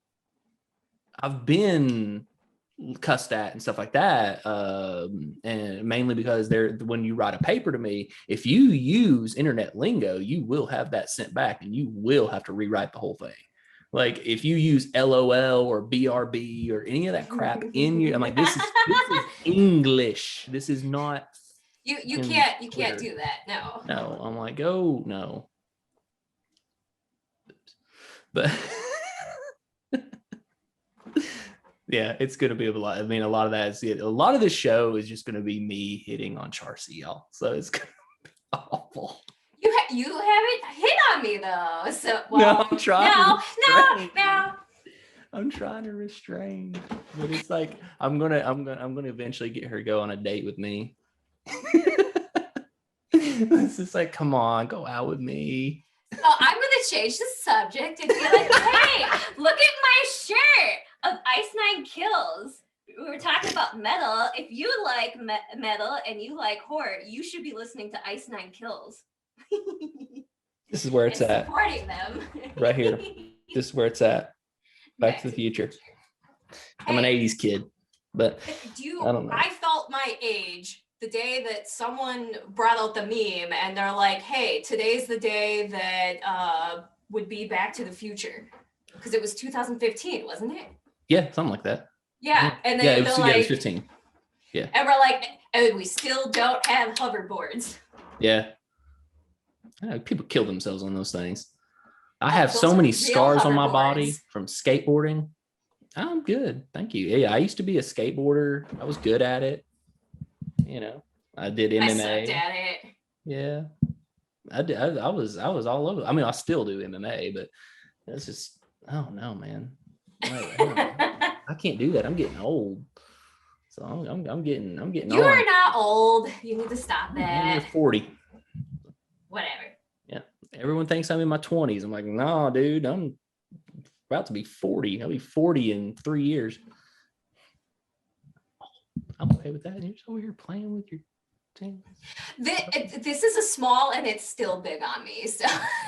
cussed at and stuff like that, and mainly because when you write a paper to me, if you use internet lingo, you will have that sent back, and you will have to rewrite the whole thing. Like if you use LOL or BRB or any of that crap in you, I'm like, this is English. This is not. You can't do that. No, I'm like, oh no. But yeah, it's gonna be a lot. I mean, a lot of that is it. A lot of the show is just gonna be me hitting on Charcy, y'all. So it's gonna be awful. You haven't hit on me though. So no, I'm trying. No. I'm trying to restrain, but it's like I'm gonna eventually get her to go on a date with me. It's just like, come on, go out with me. So I'm gonna change the subject and be like, hey, look at my shirt of Ice Nine Kills. We were talking about metal. If you like metal and you like horror, you should be listening to Ice Nine Kills. This is where it's at. Supporting them. Right here. This is where it's at. Back to the Future. I'm an 80s kid, but I don't know. I felt my age the day that someone brought out the meme and they're like, hey, today's the day that would be Back to the Future. Because it was 2015, wasn't it? Yeah, something like that. Yeah. And then it was 15. Yeah. And we're like, and we still don't have hoverboards. Yeah. People kill themselves on those things. I have so many scars on my body from skateboarding. I'm good. Thank you. Yeah, I used to be a skateboarder. I was good at it. You know, I did MMA. I sucked at it. Yeah. I did. I was all over. I mean, I still do MMA, but it's just, I don't know, man. I can't do that. I'm getting old. So I'm getting You are not old. You need to stop that. You're 40. Whatever. Yeah. Everyone thinks I'm in my 20s. I'm like, no, dude, I'm about to be 40. I'll be 40 in 3 years. I'm okay with that. You're just over here playing with your team. This is a small and it's still big on me. So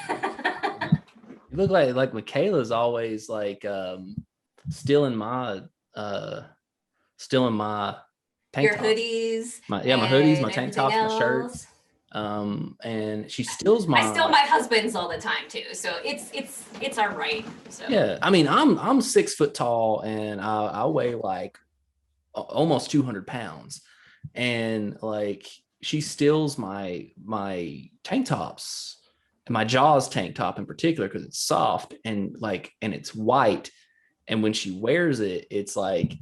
you look like Michaela's always like still in my tank your top. My hoodies, my tank tops, my shirts. And she steals I steal my husband's all the time too, so it's all right. So yeah, I mean, I'm 6 foot tall and I weigh like almost 200 pounds, and like she steals my tank tops, and my Jaws tank top in particular, because it's soft and it's white, and when she wears it, it's like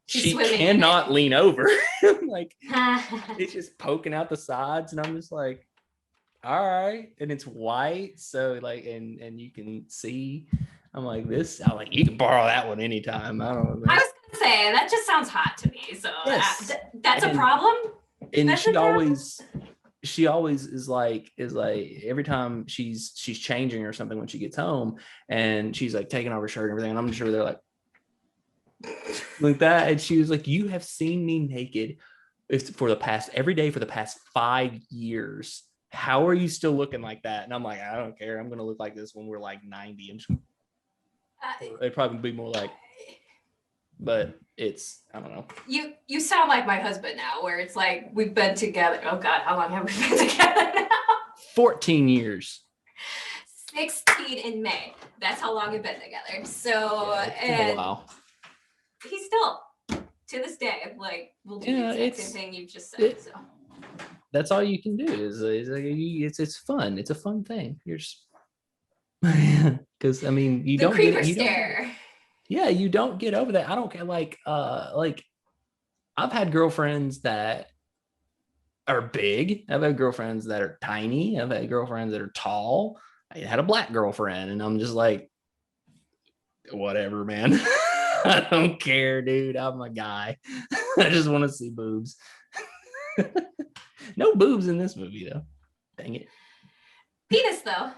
she cannot lean over. Like it's just poking out the sides, and I'm just like, all right. And it's white, so like, and you can see. I'm like, you can borrow that one anytime. I don't know. I was gonna say that just sounds hot to me. So yes. That's a problem. And she always is like every time she's changing or something when she gets home, and she's like taking off her shirt and everything, and I'm sure they're like that, and she was like, you have seen me naked every day for the past 5 years. How are you still looking like that? And I'm like, I don't care. I'm gonna look like this when we're like 90. I'm just it'd probably be more like, but it's, I don't know. You sound like my husband now, where it's like we've been together. Oh God, how long have we been together now? 14 years. 16 in May. That's how long we've been together. So and a while. He's still to this day like we'll do the exact same thing you just said. So that's all you can do is it's fun. It's a fun thing. You're just because I mean you don't get stare. You don't get over that. I don't care. Like I've had girlfriends that are big. I've had girlfriends that are tiny. I've had girlfriends that are tall. I had a black girlfriend, and I'm just like, whatever, man. I don't care, dude. I'm a guy. I just want to see boobs. No boobs in this movie, though. Dang it. Penis, though.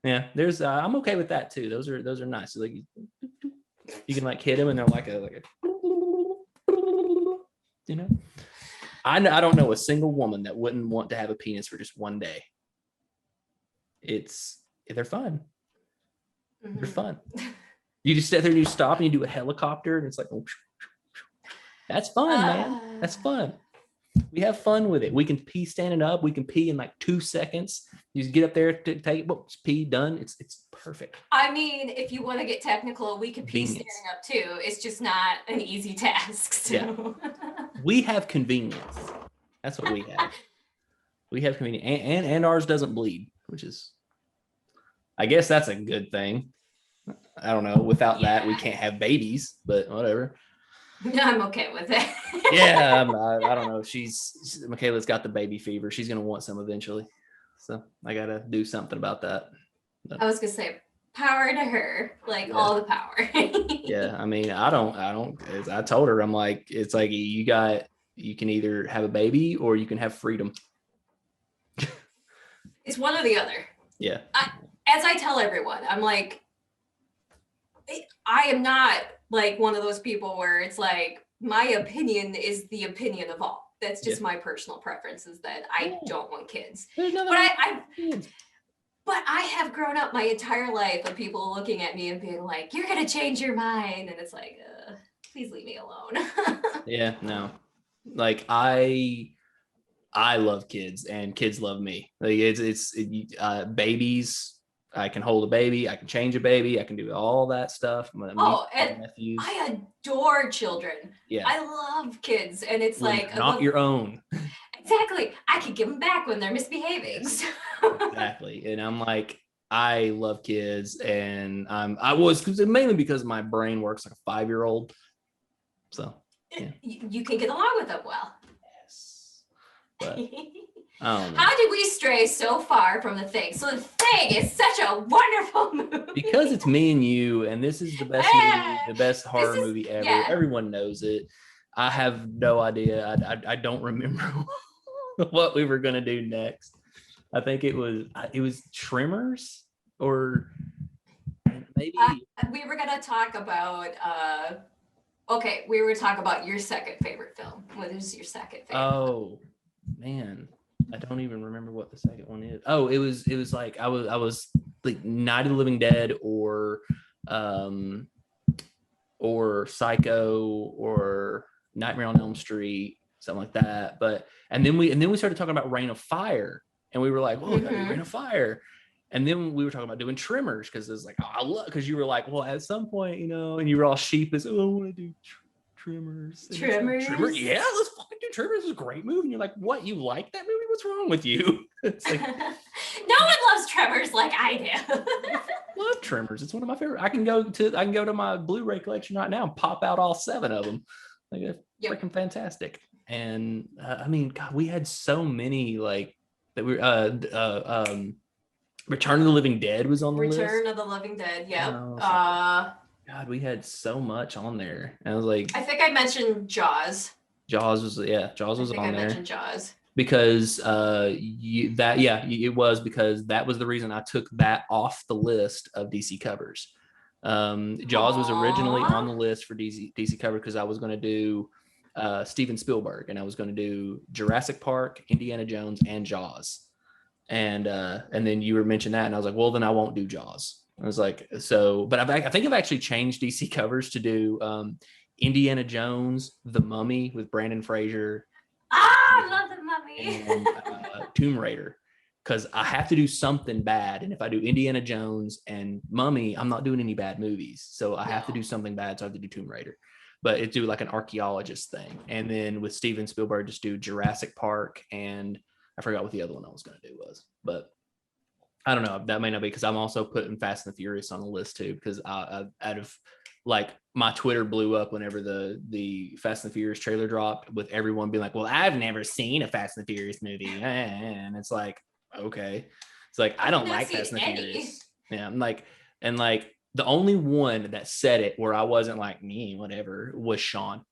Yeah, there's. I'm okay with that too. Those are nice. So, like, you can like hit them, and they're like a. You know, I don't know a single woman that wouldn't want to have a penis for just one day. They're fun. Mm-hmm. They're fun. You just sit there and you stop and you do a helicopter and it's like, oh, that's fun, man. That's fun. We have fun with it. We can pee standing up. We can pee in like 2 seconds. You just get up there to take it. Pee done. It's perfect. I mean, if you want to get technical, we could pee standing up too. It's just not an easy task. So. Yeah. We have convenience. That's what we have. We have convenience, and ours doesn't bleed, which is, I guess that's a good thing. I don't know. Without that, we can't have babies, but whatever. I'm okay with it. Yeah, I don't know. Michaela's got the baby fever. She's gonna want some eventually, so I gotta do something about that. But I was gonna say, power to her, all the power. Yeah, I mean, I don't. I told her, I'm like, it's like you can either have a baby or you can have freedom. It's one or the other. Yeah. As I tell everyone, I'm like, I am not like one of those people where it's like my opinion is the opinion of all. That's just my personal preference, is that I don't want kids. But I have grown up my entire life of people looking at me and being like, you're gonna change your mind, and it's like, please leave me alone. Yeah, no, like I love kids and kids love me. Like it's babies. I can hold a baby. I can change a baby. I can do all that stuff. And I adore children. Yeah, I love kids, and it's like not your own. Exactly. I could give them back when they're misbehaving. So. Exactly, and I'm like, I love kids, and mainly because my brain works like a 5-year-old. So yeah. You can get along with them well. Yes. But, how did we stray so far from The Thing? So The Thing is such a wonderful movie. Because it's me and you, and this is the best movie, the best horror movie ever. Yeah. Everyone knows it. I have no idea. I don't remember what we were gonna do next. I think it was Tremors, or maybe we were gonna talk about. We were talking about your second favorite film. What is your second favorite? Oh man, I don't even remember what the second one is. Oh, it was like I was like Night of the Living Dead or Psycho or Nightmare on Elm Street, something like that. But and then we started talking about Reign of Fire, and we were like, well, Reign of Fire. And then we were talking about doing Tremors, because it's like, because you were like, well, at some point, and you were all sheepish. Oh, I want to do Tremors. Tremors? Yeah, let's fucking do Tremors. It's a great movie. And you're like, what? You like that movie? What's wrong with you? It's like, no one loves Tremors like I do. Love Tremors. It's one of my favorite. I can go to my Blu-ray collection right now and pop out all 7 of them. Like, it's freaking fantastic. And I mean, God, we had so many like that. We Return of the Living Dead was on the list. Return of the Living Dead, yep. God, we had so much on there. And I was like, I think I mentioned Jaws. Jaws was on there. I mentioned Jaws. Because it was because that was the reason I took that off the list of DC covers. Jaws was originally on the list for DC cover because I was going to do Steven Spielberg, and I was going to do Jurassic Park, Indiana Jones, and Jaws. And then you were mentioning that, and I was like, well, then I won't do Jaws. I was like, so, but I think I've actually changed DC covers to do Indiana Jones, The Mummy with Brandon Fraser. I love The Mummy. And Tomb Raider, because I have to do something bad, and if I do Indiana Jones and Mummy, I'm not doing any bad movies, so I have to do something bad, so I have to do Tomb Raider. But it's do like an archaeologist thing, and then with Steven Spielberg, just do Jurassic Park, and I forgot what the other one I was going to do was, but I don't know. That may not be, because I'm also putting Fast and the Furious on the list too, because I out of like my Twitter blew up whenever the Fast and the Furious trailer dropped, with everyone being like, well, I've never seen a Fast and the Furious movie. And it's like, okay. It's like, I don't like Fast and the Furious. Yeah. I'm like, and like, The only one that said it where I wasn't like me, whatever, was Sean.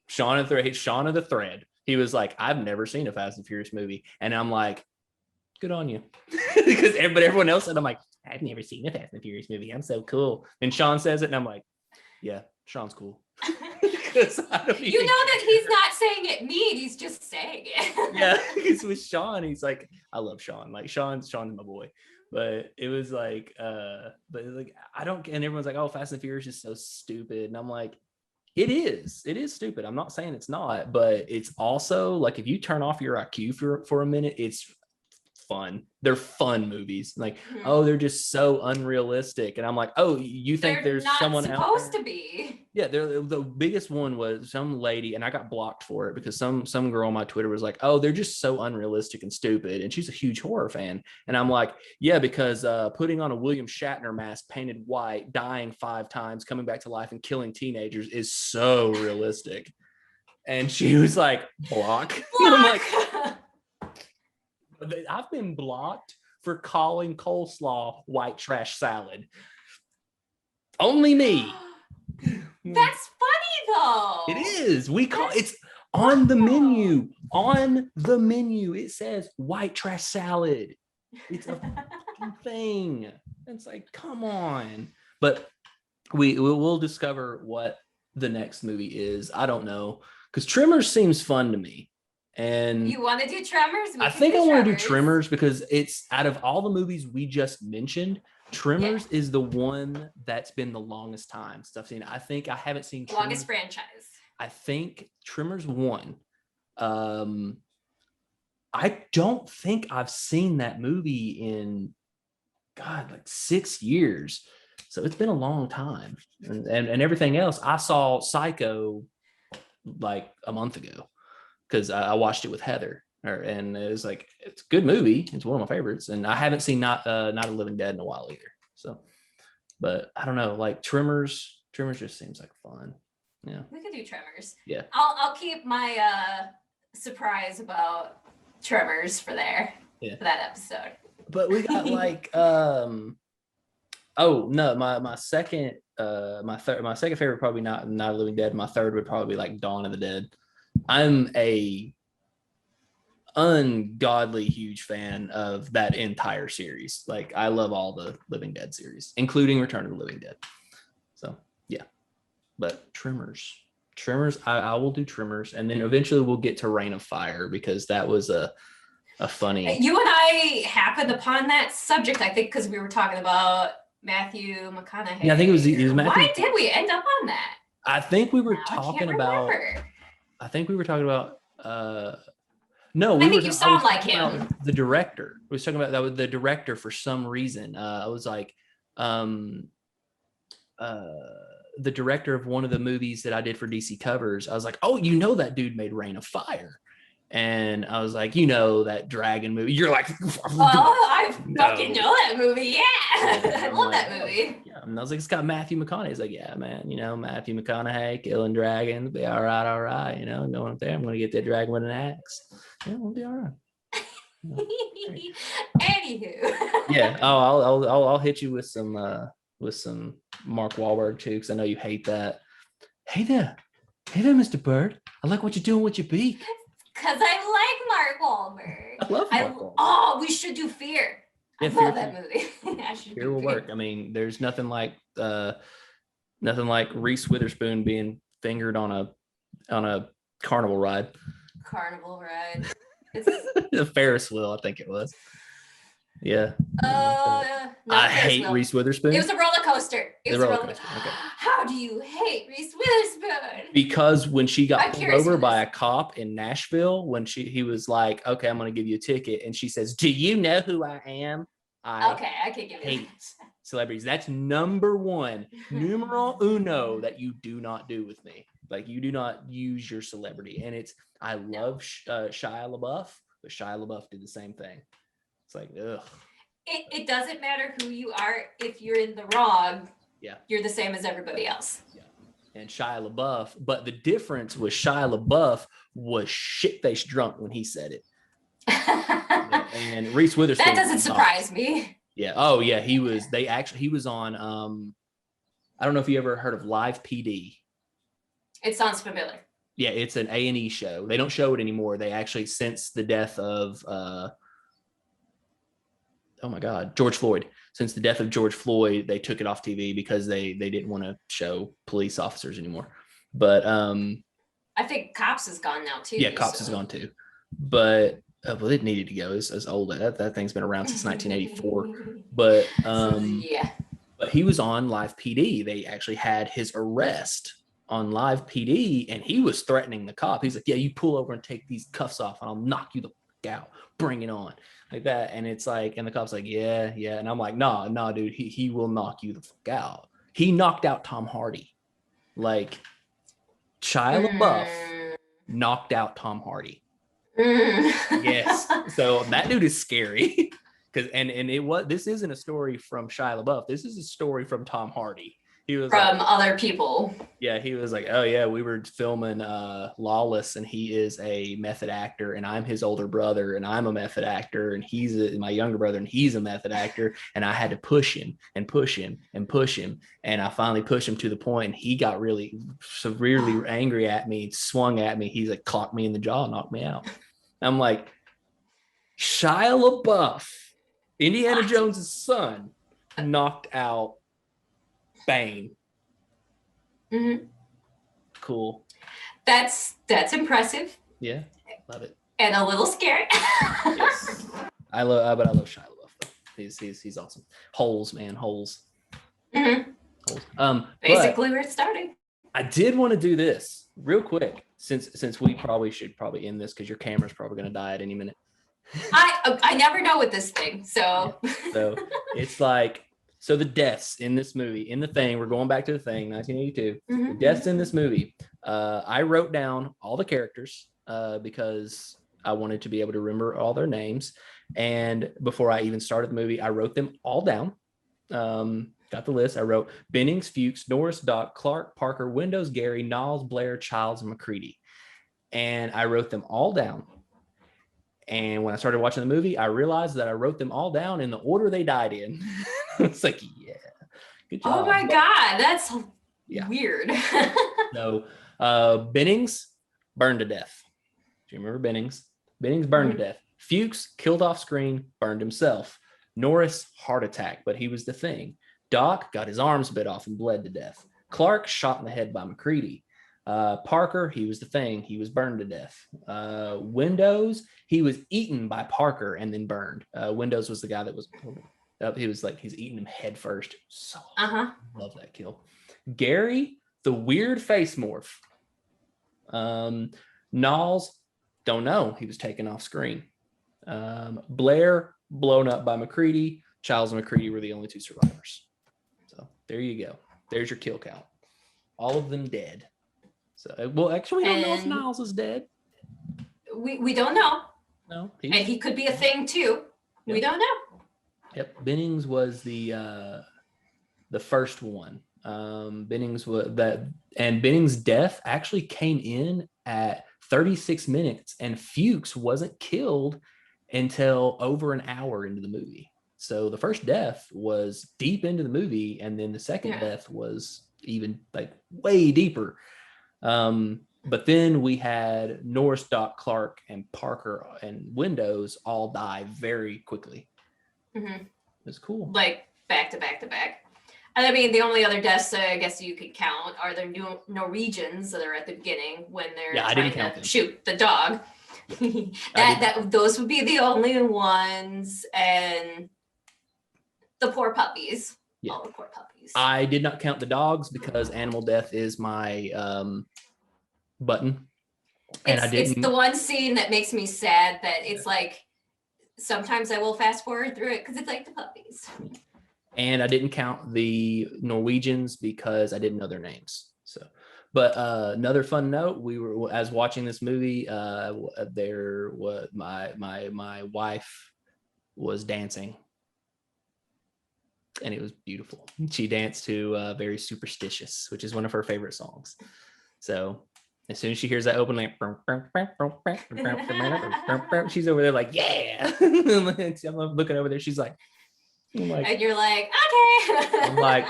Sean of the Thread. He was like, I've never seen a Fast and Furious movie. And I'm like, good on you. Because everyone else said, I'm like, I've never seen a Fast and Furious movie. I'm so cool. And Sean says it, and I'm like, yeah, Sean's cool. Because you know that he's not saying it mean, he's just saying it. Yeah, because with Sean, he's like, I love Sean. Like Sean's my boy. But it was like, but like I don't, and everyone's like, oh, Fast and Furious is so stupid. And I'm like, it is stupid. I'm not saying it's not, but it's also like if you turn off your IQ for a minute, it's fun. They're fun movies. Like, oh, they're just so unrealistic. And I'm like, oh, you think there's someone else supposed to be? Yeah, the biggest one was some lady, and I got blocked for it because some girl on my Twitter was like, oh, they're just so unrealistic and stupid. And she's a huge horror fan. And I'm like, yeah, because putting on a William Shatner mask painted white, dying 5 times, coming back to life and killing teenagers is so realistic. And she was like, block. And I'm like, I've been blocked for calling coleslaw white trash salad. Only me. That's funny though. It is. It's on the menu. On the menu, it says white trash salad. It's a thing. It's like, come on. But we'll discover what the next movie is. I don't know, because Tremors seems fun to me. And you want to do Tremors? I think I want to do Tremors because it's out of all the movies we just mentioned, Tremors is the one that's been the longest time since I've seen it. I think I haven't seen Tremors. Longest franchise. I think Tremors 1. I don't think I've seen that movie in like 6 years. So it's been a long time. And everything else, I saw Psycho like a month ago because I watched it with Heather. And it was like, it's a good movie. It's one of my favorites. And I haven't seen Not a Living Dead in a while either. So, but I don't know, like Tremors just seems like fun. Yeah. We could do Tremors. Yeah. I'll keep my surprise about Tremors for that episode. But we got like oh no, my second favorite probably not a Living Dead. My third would probably be like Dawn of the Dead. I'm a ungodly huge fan of that entire series. Like I love all the Living Dead series, including Return of the Living Dead. So yeah, but Tremors, I will do Tremors, and then eventually we'll get to Reign of Fire because that was a funny. You and I happened upon that subject, I think, because we were talking about Matthew McConaughey. Yeah, I think it was Matthew. Why did we end up on that? I think we were talking about. No, I think you sound like him. The director. We was talking about that with the director for some reason. I was like, the director of one of the movies that I did for DC Covers. I was like, oh, that dude made Reign of Fire. And I was like, that dragon movie. You're like, oh, I fucking know that movie. Yeah, I love that movie. Yeah, and I was like, it's got Matthew McConaughey. He's like, yeah, man, Matthew McConaughey killing dragons, be all right. Going up there, I'm gonna get that dragon with an axe. Yeah, we'll be all right. Anywho. Yeah. Oh, I'll hit you with some Mark Wahlberg too, because I know you hate that. Hey there, Mr. Bird. I like what you're doing with your beak. Because I like Mark Wahlberg. I love Mark Wahlberg. Oh, we should do Fear. I love that movie. Fear will work. I mean, there's nothing like Reese Witherspoon being fingered on a carnival ride. A Ferris wheel, I think it was. Yeah. I hate Reese Witherspoon. It was a roller coaster. It was a roller coaster. Okay. How do you hate Reese Witherspoon? Because when she got pulled over by a cop in Nashville, when he was like, okay, I'm going to give you a ticket. And she says, do you know who I am? I can give hate celebrities. That's number one, numero uno that you do not do with me. Like you do not use your celebrity. And I love Shia LaBeouf, but Shia LaBeouf did the same thing. It's like, ugh. It doesn't matter who you are. If you're in the wrong, yeah, you're the same as everybody else. Yeah. And Shia LaBeouf, but the difference was Shia LaBeouf was shit-faced drunk when he said it. And Reese Witherspoon. That doesn't surprise me. Yeah. Oh yeah, he was. He was on I don't know if you ever heard of Live PD. It sounds familiar. Yeah, it's an A&E show. They don't show it anymore. They actually, since the death of oh my God, George Floyd. Since the death of George Floyd, they took it off TV because they didn't want to show police officers anymore. But I think Cops is gone now too. Yeah, Cops is gone too. But well, it needed to go. It's old. That thing's been around since 1984. But yeah. But he was on Live PD. They actually had his arrest on Live PD, and he was threatening the cop. He's like, "Yeah, you pull over and take these cuffs off, and I'll knock you the fuck out. Bring it on." Like that. And it's like, and the cop's like, yeah. And I'm like, nah, dude, he will knock you the fuck out. He knocked out Tom Hardy. Like Shia LaBeouf knocked out Tom Hardy. Yes. So that dude is scary. This isn't a story from Shia LaBeouf. This is a story from Tom Hardy. He was from other people. Yeah, he was like, oh yeah, we were filming Lawless, and he is a method actor, and I'm his older brother, and I'm a method actor, and he's my younger brother, and he's a method actor, and I had to push him and push him and push him, and I finally pushed him to the point, and he got really severely angry at me, swung at me. He's like, clocked me in the jaw, knocked me out. I'm like, Shia LaBeouf, Indiana Jones' son, knocked out Bane. Mm-hmm. Cool. That's impressive. Yeah, love it. And a little scary. Yes. I love Shia LaBeouf though. He's awesome. Holes, man, holes. Mm-hmm. Holes. Basically, we're starting. I did want to do this real quick, since we should end this because your camera's probably going to die at any minute. I never know with this thing, so. Yeah. So it's like. So the deaths in this movie, in The Thing, we're going back to The Thing, 1982. Mm-hmm. The deaths in this movie, I wrote down all the characters because I wanted to be able to remember all their names. And before I even started the movie, I wrote them all down. Got the list. I wrote Bennings, Fuchs, Norris, Doc, Clark, Parker, Windows, Gary, Niles, Blair, Childs, and McCready. And I wrote them all down. And when I started watching the movie, I realized that I wrote them all down in the order they died in. It's like, yeah, good job. Oh my God, that's weird. No, Bennings burned to death. Do you remember Bennings? Bennings burned to death. Fuchs killed off screen, burned himself. Norris, heart attack, but he was the Thing. Doc got his arms bit off and bled to death. Clark shot in the head by McCready. Parker, he was the Thing. He was burned to death. Windows, he was eaten by Parker and then burned. Windows was the guy that was he was like, he's eating him head first. So love that kill. Gary, the weird face morph. Niles, don't know. He was taken off screen. Blair, blown up by McCready. Childs and McCready were the only two survivors. So there you go. There's your kill count. All of them dead. So, well, actually, we don't know if Niles is dead. We don't know. No. And he could be a Thing too. Yep. We don't know. Yep. Bennings was the first one. Bennings was that, and Bennings' death actually came in at 36 minutes, and Fuchs wasn't killed until over an hour into the movie. So the first death was deep into the movie, and then the second death was even like way deeper. But then we had Norris, Doc, Clark, and Parker and Windows all die very quickly. Mm-hmm. It's cool. Like back to back to back. And I mean, the only other deaths I guess you could count are the Norwegians that are at the beginning when they're trying to shoot the dog. Those would be the only ones, and the poor puppies. Yeah. All the poor puppies. I did not count the dogs because animal death is my button. And it's the one scene that makes me sad that it's like sometimes I will fast forward through it because it's like the puppies. And I didn't count the Norwegians because I didn't know their names. So, but another fun note: as watching this movie, there was my wife was dancing, and it was beautiful. She danced to "Very Superstitious," which is one of her favorite songs. So as soon as she hears that open, like, she's over there like, yeah. I'm looking over there. She's like, and you're like, okay. I'm like,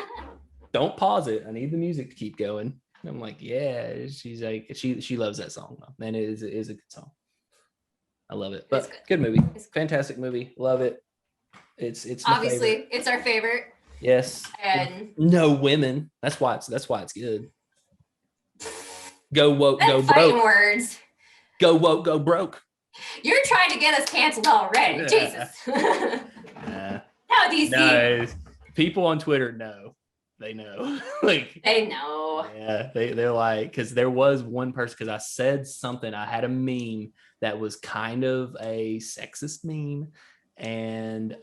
don't pause it. I need the music to keep going. And I'm like, yeah, she's like, she loves that song though. And it is a good song. I love it. But good movie. Fantastic movie. Love it. It's obviously it's our favorite. Yes. And no women. That's why it's good. Go woke, go broke. Words. Go woke, go broke. You're trying to get us canceled already. Jesus. How DC? No, people on Twitter know. They know. Like they know. Yeah, they're like, because there was one person, because I said something, I had a meme that was kind of a sexist meme, and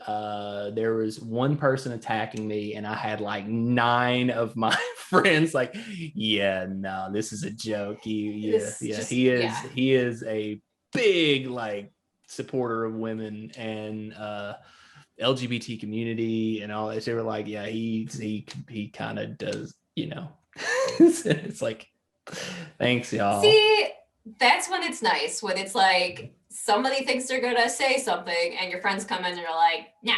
there was one person attacking me, and I had like 9 of my friends like, yeah, no, this is a joke. He is a big like supporter of women and LGBT community and all that. They were like, yeah, he kind of does, you know. It's like, thanks y'all. See, that's when it's nice, when it's like somebody thinks they're gonna say something and your friends come in and you're like, nah.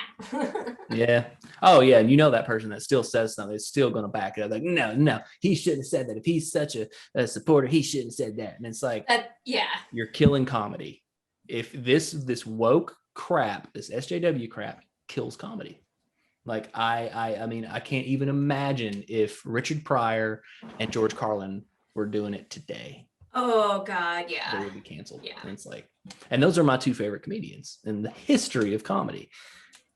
Yeah. Oh yeah, and you know that person that still says something is still gonna back it up, like, no, he shouldn't have said that. If he's such a supporter, he shouldn't have said that. And it's like, yeah, you're killing comedy. If this woke crap, this SJW crap kills comedy. Like I mean, I can't even imagine if Richard Pryor and George Carlin were doing it today. Oh God, yeah. They would be canceled. Yeah. And it's like, and those are my 2 favorite comedians in the history of comedy.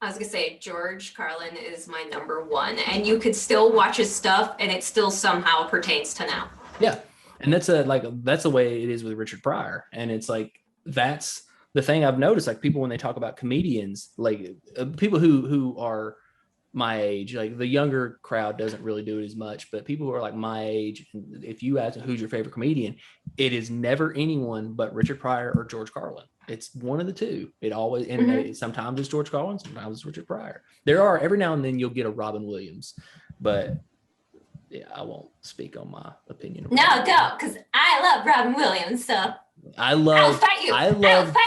I was gonna say George Carlin is my number 1, and you could still watch his stuff and it still somehow pertains to now. Yeah. And that's the way it is with Richard Pryor. And it's like, that's the thing I've noticed, like people, when they talk about comedians, like people who are my age, like the younger crowd doesn't really do it as much, but people who are like my age, if you ask who's your favorite comedian, it is never anyone but Richard Pryor or George Carlin. It's one of the two. It always, and sometimes it's George Carlin, sometimes it's Richard Pryor. There are, every now and then you'll get a Robin Williams, but yeah, I won't speak on my opinion. No, don't, because I love Robin Williams. So I love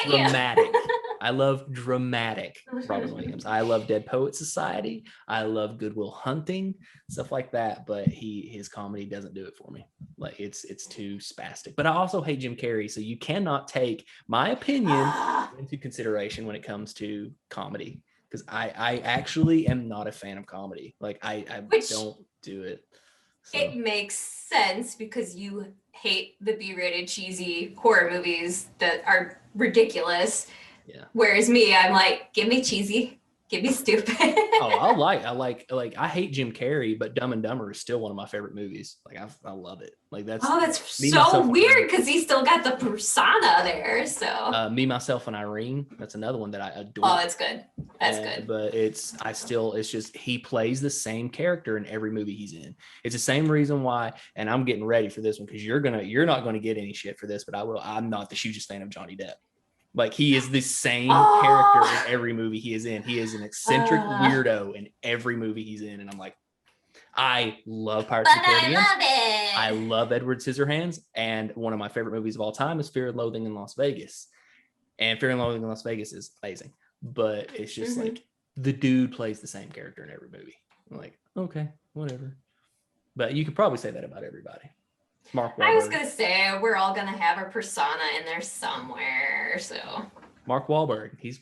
dramatic. I love dramatic Robin Williams. I love Dead Poet Society. I love Good Will Hunting, stuff like that. But his comedy doesn't do it for me. Like it's too spastic. But I also hate Jim Carrey, so you cannot take my opinion into consideration when it comes to comedy. Because I actually am not a fan of comedy. Like I don't do it. So. It makes sense because you hate the B-rated cheesy horror movies that are ridiculous. Yeah. Whereas me, I'm like, give me cheesy, give me stupid. I hate Jim Carrey, but Dumb and Dumber is still one of my favorite movies. Like I love it. Like that's so weird because he still got the persona there. So Me, Myself, and Irene. That's another one that I adore. Oh, that's good. That's good. But it's just he plays the same character in every movie he's in. It's the same reason why, and I'm getting ready for this one because you're not gonna get any shit for this, but I will. I'm not the hugest fan of Johnny Depp. Like he is the same character in every movie he is in. He is an eccentric weirdo in every movie he's in, and I'm like, I love Pirates of the Caribbean. I love Edward Scissorhands, and one of my favorite movies of all time is Fear and Loathing in Las Vegas. And Fear and Loathing in Las Vegas is amazing, but it's just like the dude plays the same character in every movie. I'm like, okay, whatever. But you could probably say that about everybody. Mark Wahlberg. I was gonna say we're all gonna have a persona in there somewhere. So Mark Wahlberg, he's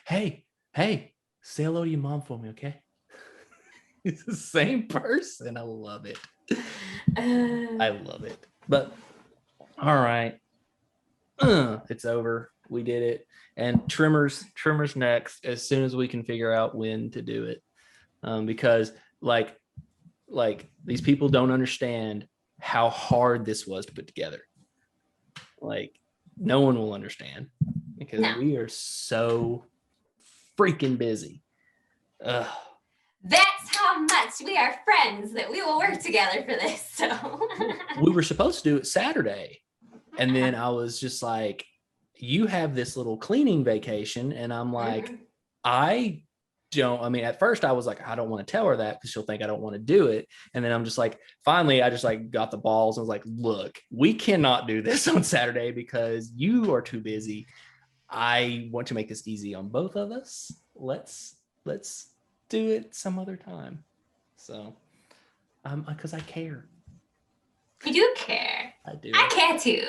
hey, say hello to your mom for me, okay? It's the same person. I love it. I love it. But all right, it's over. We did it. And trimmers next as soon as we can figure out when to do it, because like these people don't understand how hard this was to put together. Like no one will understand because we are so freaking busy. Ugh. That's how much we are friends that we will work together for this. So we were supposed to do it Saturday, and then I was just like, you have this little cleaning vacation, and I'm like, at first I was like, I don't want to tell her that because she'll think I don't want to do it. And then I'm just like, finally, I just like got the balls and was like, look, we cannot do this on Saturday because you are too busy. I want to make this easy on both of us. Let's do it some other time. So Because I care. You do care. I do. I care too.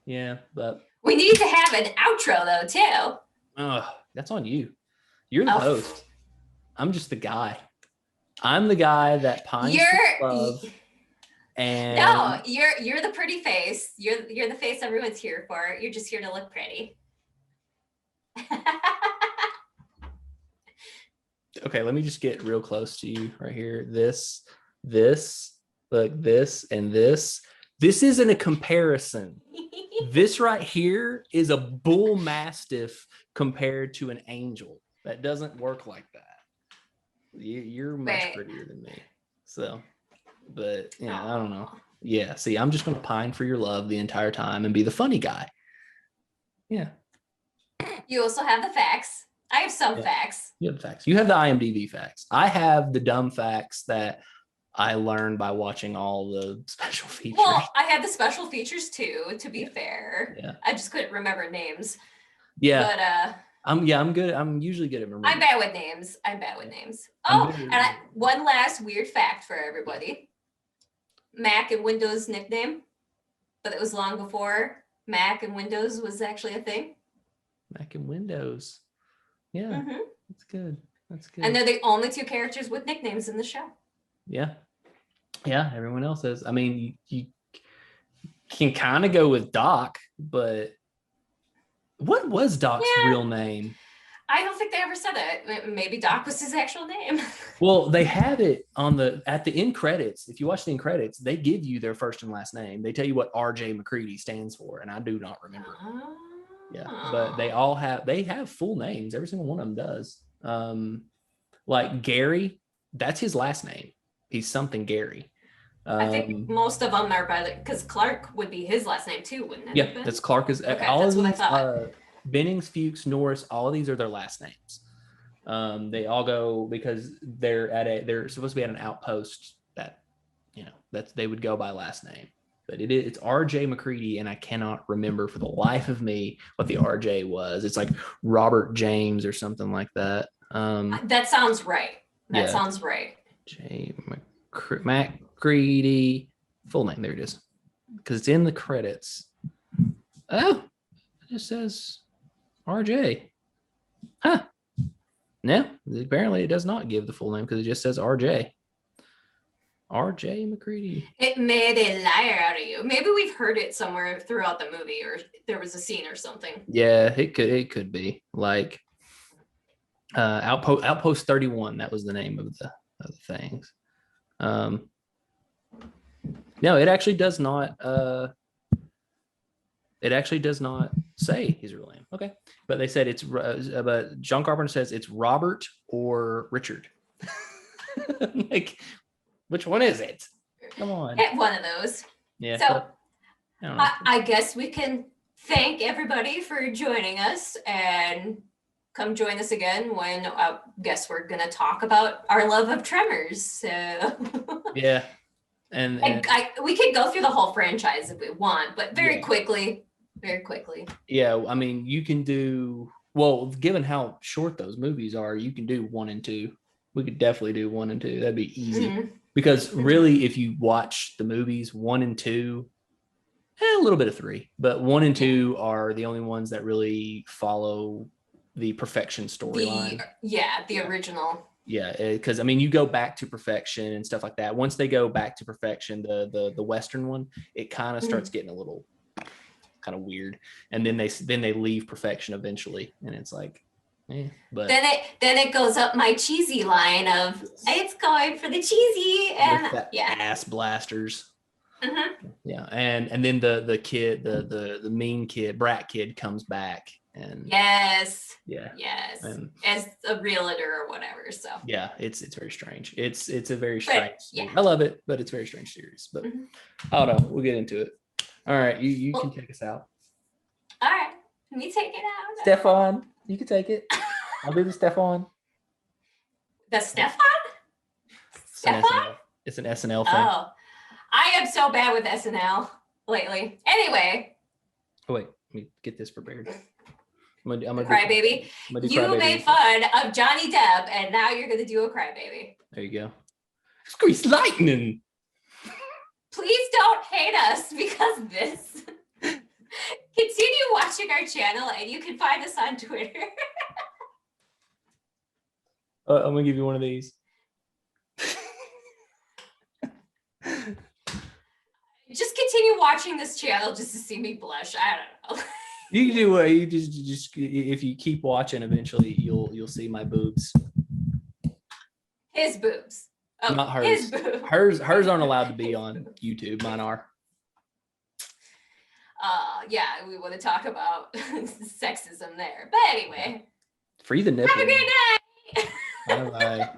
Yeah, but we need to have an outro though too. Oh, that's on you. You're the host. I'm just the guy. I'm the guy that pines for love. And no, you're the pretty face. You're the face everyone's here for. You're just here to look pretty. Okay, let me just get real close to you right here. This, like this, and this. This isn't a comparison. This right here is a bull mastiff compared to an angel. That doesn't work like that. You're much prettier than me. So, but yeah, I don't know. Yeah, see, I'm just going to pine for your love the entire time and be the funny guy. Yeah. You also have the facts. I have some facts. You have the facts. You have the IMDb facts. I have the dumb facts that I learned by watching all the special features. Well, I had the special features too, to be fair. Yeah. I just couldn't remember names. Yeah. But I'm good. I'm usually good at remembering. I'm bad with names. Oh, and one last weird fact for everybody. Mac and Windows nickname, but it was long before Mac and Windows was actually a thing. Mac and Windows. Yeah. That's good. That's good. And they're the only two characters with nicknames in the show. Yeah. Everyone else is. I mean, you can kind of go with Doc, but what was Doc's real name? I don't think they ever said it. Maybe Doc was his actual name. Well, they have it at the end credits. If you watch the end credits, they give you their first and last name. They tell you what R.J. McCready stands for, and I do not remember. Yeah, but they have full names. Every single one of them does. Like Gary, that's his last name. He's something Gary. I think most of them are because Clark would be his last name too, wouldn't it? Yeah, that's Clark. All of these, Bennings, Fuchs, Norris, all of these are their last names. They all go because they're supposed to be at an outpost that, they would go by last name. But it's R.J. McCready, and I cannot remember for the life of me what the R.J. was. It's like Robert James or something like that. That sounds right. That sounds right. J. McCready, full name. There it is, because it's in the credits. Oh, it just says RJ. Huh. No, apparently it does not give the full name because it just says RJ. RJ McCready. It made a liar out of you. Maybe we've heard it somewhere throughout the movie, or there was a scene or something. Yeah, it could be like Outpost 31. That was the name of the things. No, it actually does not. It actually does not say his real name. Okay, but they said it's. But John Carpenter says it's Robert or Richard. Like, which one is it? Come on. One of those. Yeah. So I guess we can thank everybody for joining us, and come join us again when I guess we're gonna talk about our love of Tremors. So yeah. And we could go through the whole franchise if we want, but very quickly. Yeah, I mean, you can do, well, given how short those movies are, you can do 1 and 2. We could definitely do 1 and 2. That'd be easy. Because really, if you watch the movies 1 and 2, a little bit of 3, but 1 and 2 are the only ones that really follow the perfection storyline. The original. Yeah, because I mean, you go back to perfection and stuff like that. Once they go back to perfection, the Western one, it kind of starts getting a little kind of weird, and then they leave perfection eventually, and it's like, but then it goes up my cheesy line of it's going for the cheesy and ass blasters. Yeah, and then the kid, the mean kid, brat kid comes back. And yes, and as a realtor or whatever. So yeah, it's very strange. It's a very strange. I love it, but it's a very strange series. But I don't know. We'll get into it. All right, you can take us out. All right, me take it out. Stefan, you can take it. I'll do the Stefan. The Stefan? It's an SNL thing. Oh, I am so bad with SNL lately. Anyway. Oh wait, let me get this prepared. I'm gonna Crybaby. You made fun of Johnny Depp, and now you're gonna do a crybaby. There you go. Grease lightning. Please don't hate us because of this. Continue watching our channel and you can find us on Twitter. I'm gonna give you one of these. Just continue watching this channel just to see me blush. I don't know. You can do what you just if you keep watching, eventually you'll see my boobs. His boobs. Oh, not hers. His boobs. Hers aren't allowed to be on YouTube. Mine are. Yeah, we want to talk about sexism there. But anyway. Free the nipple. Have a great night. Bye bye.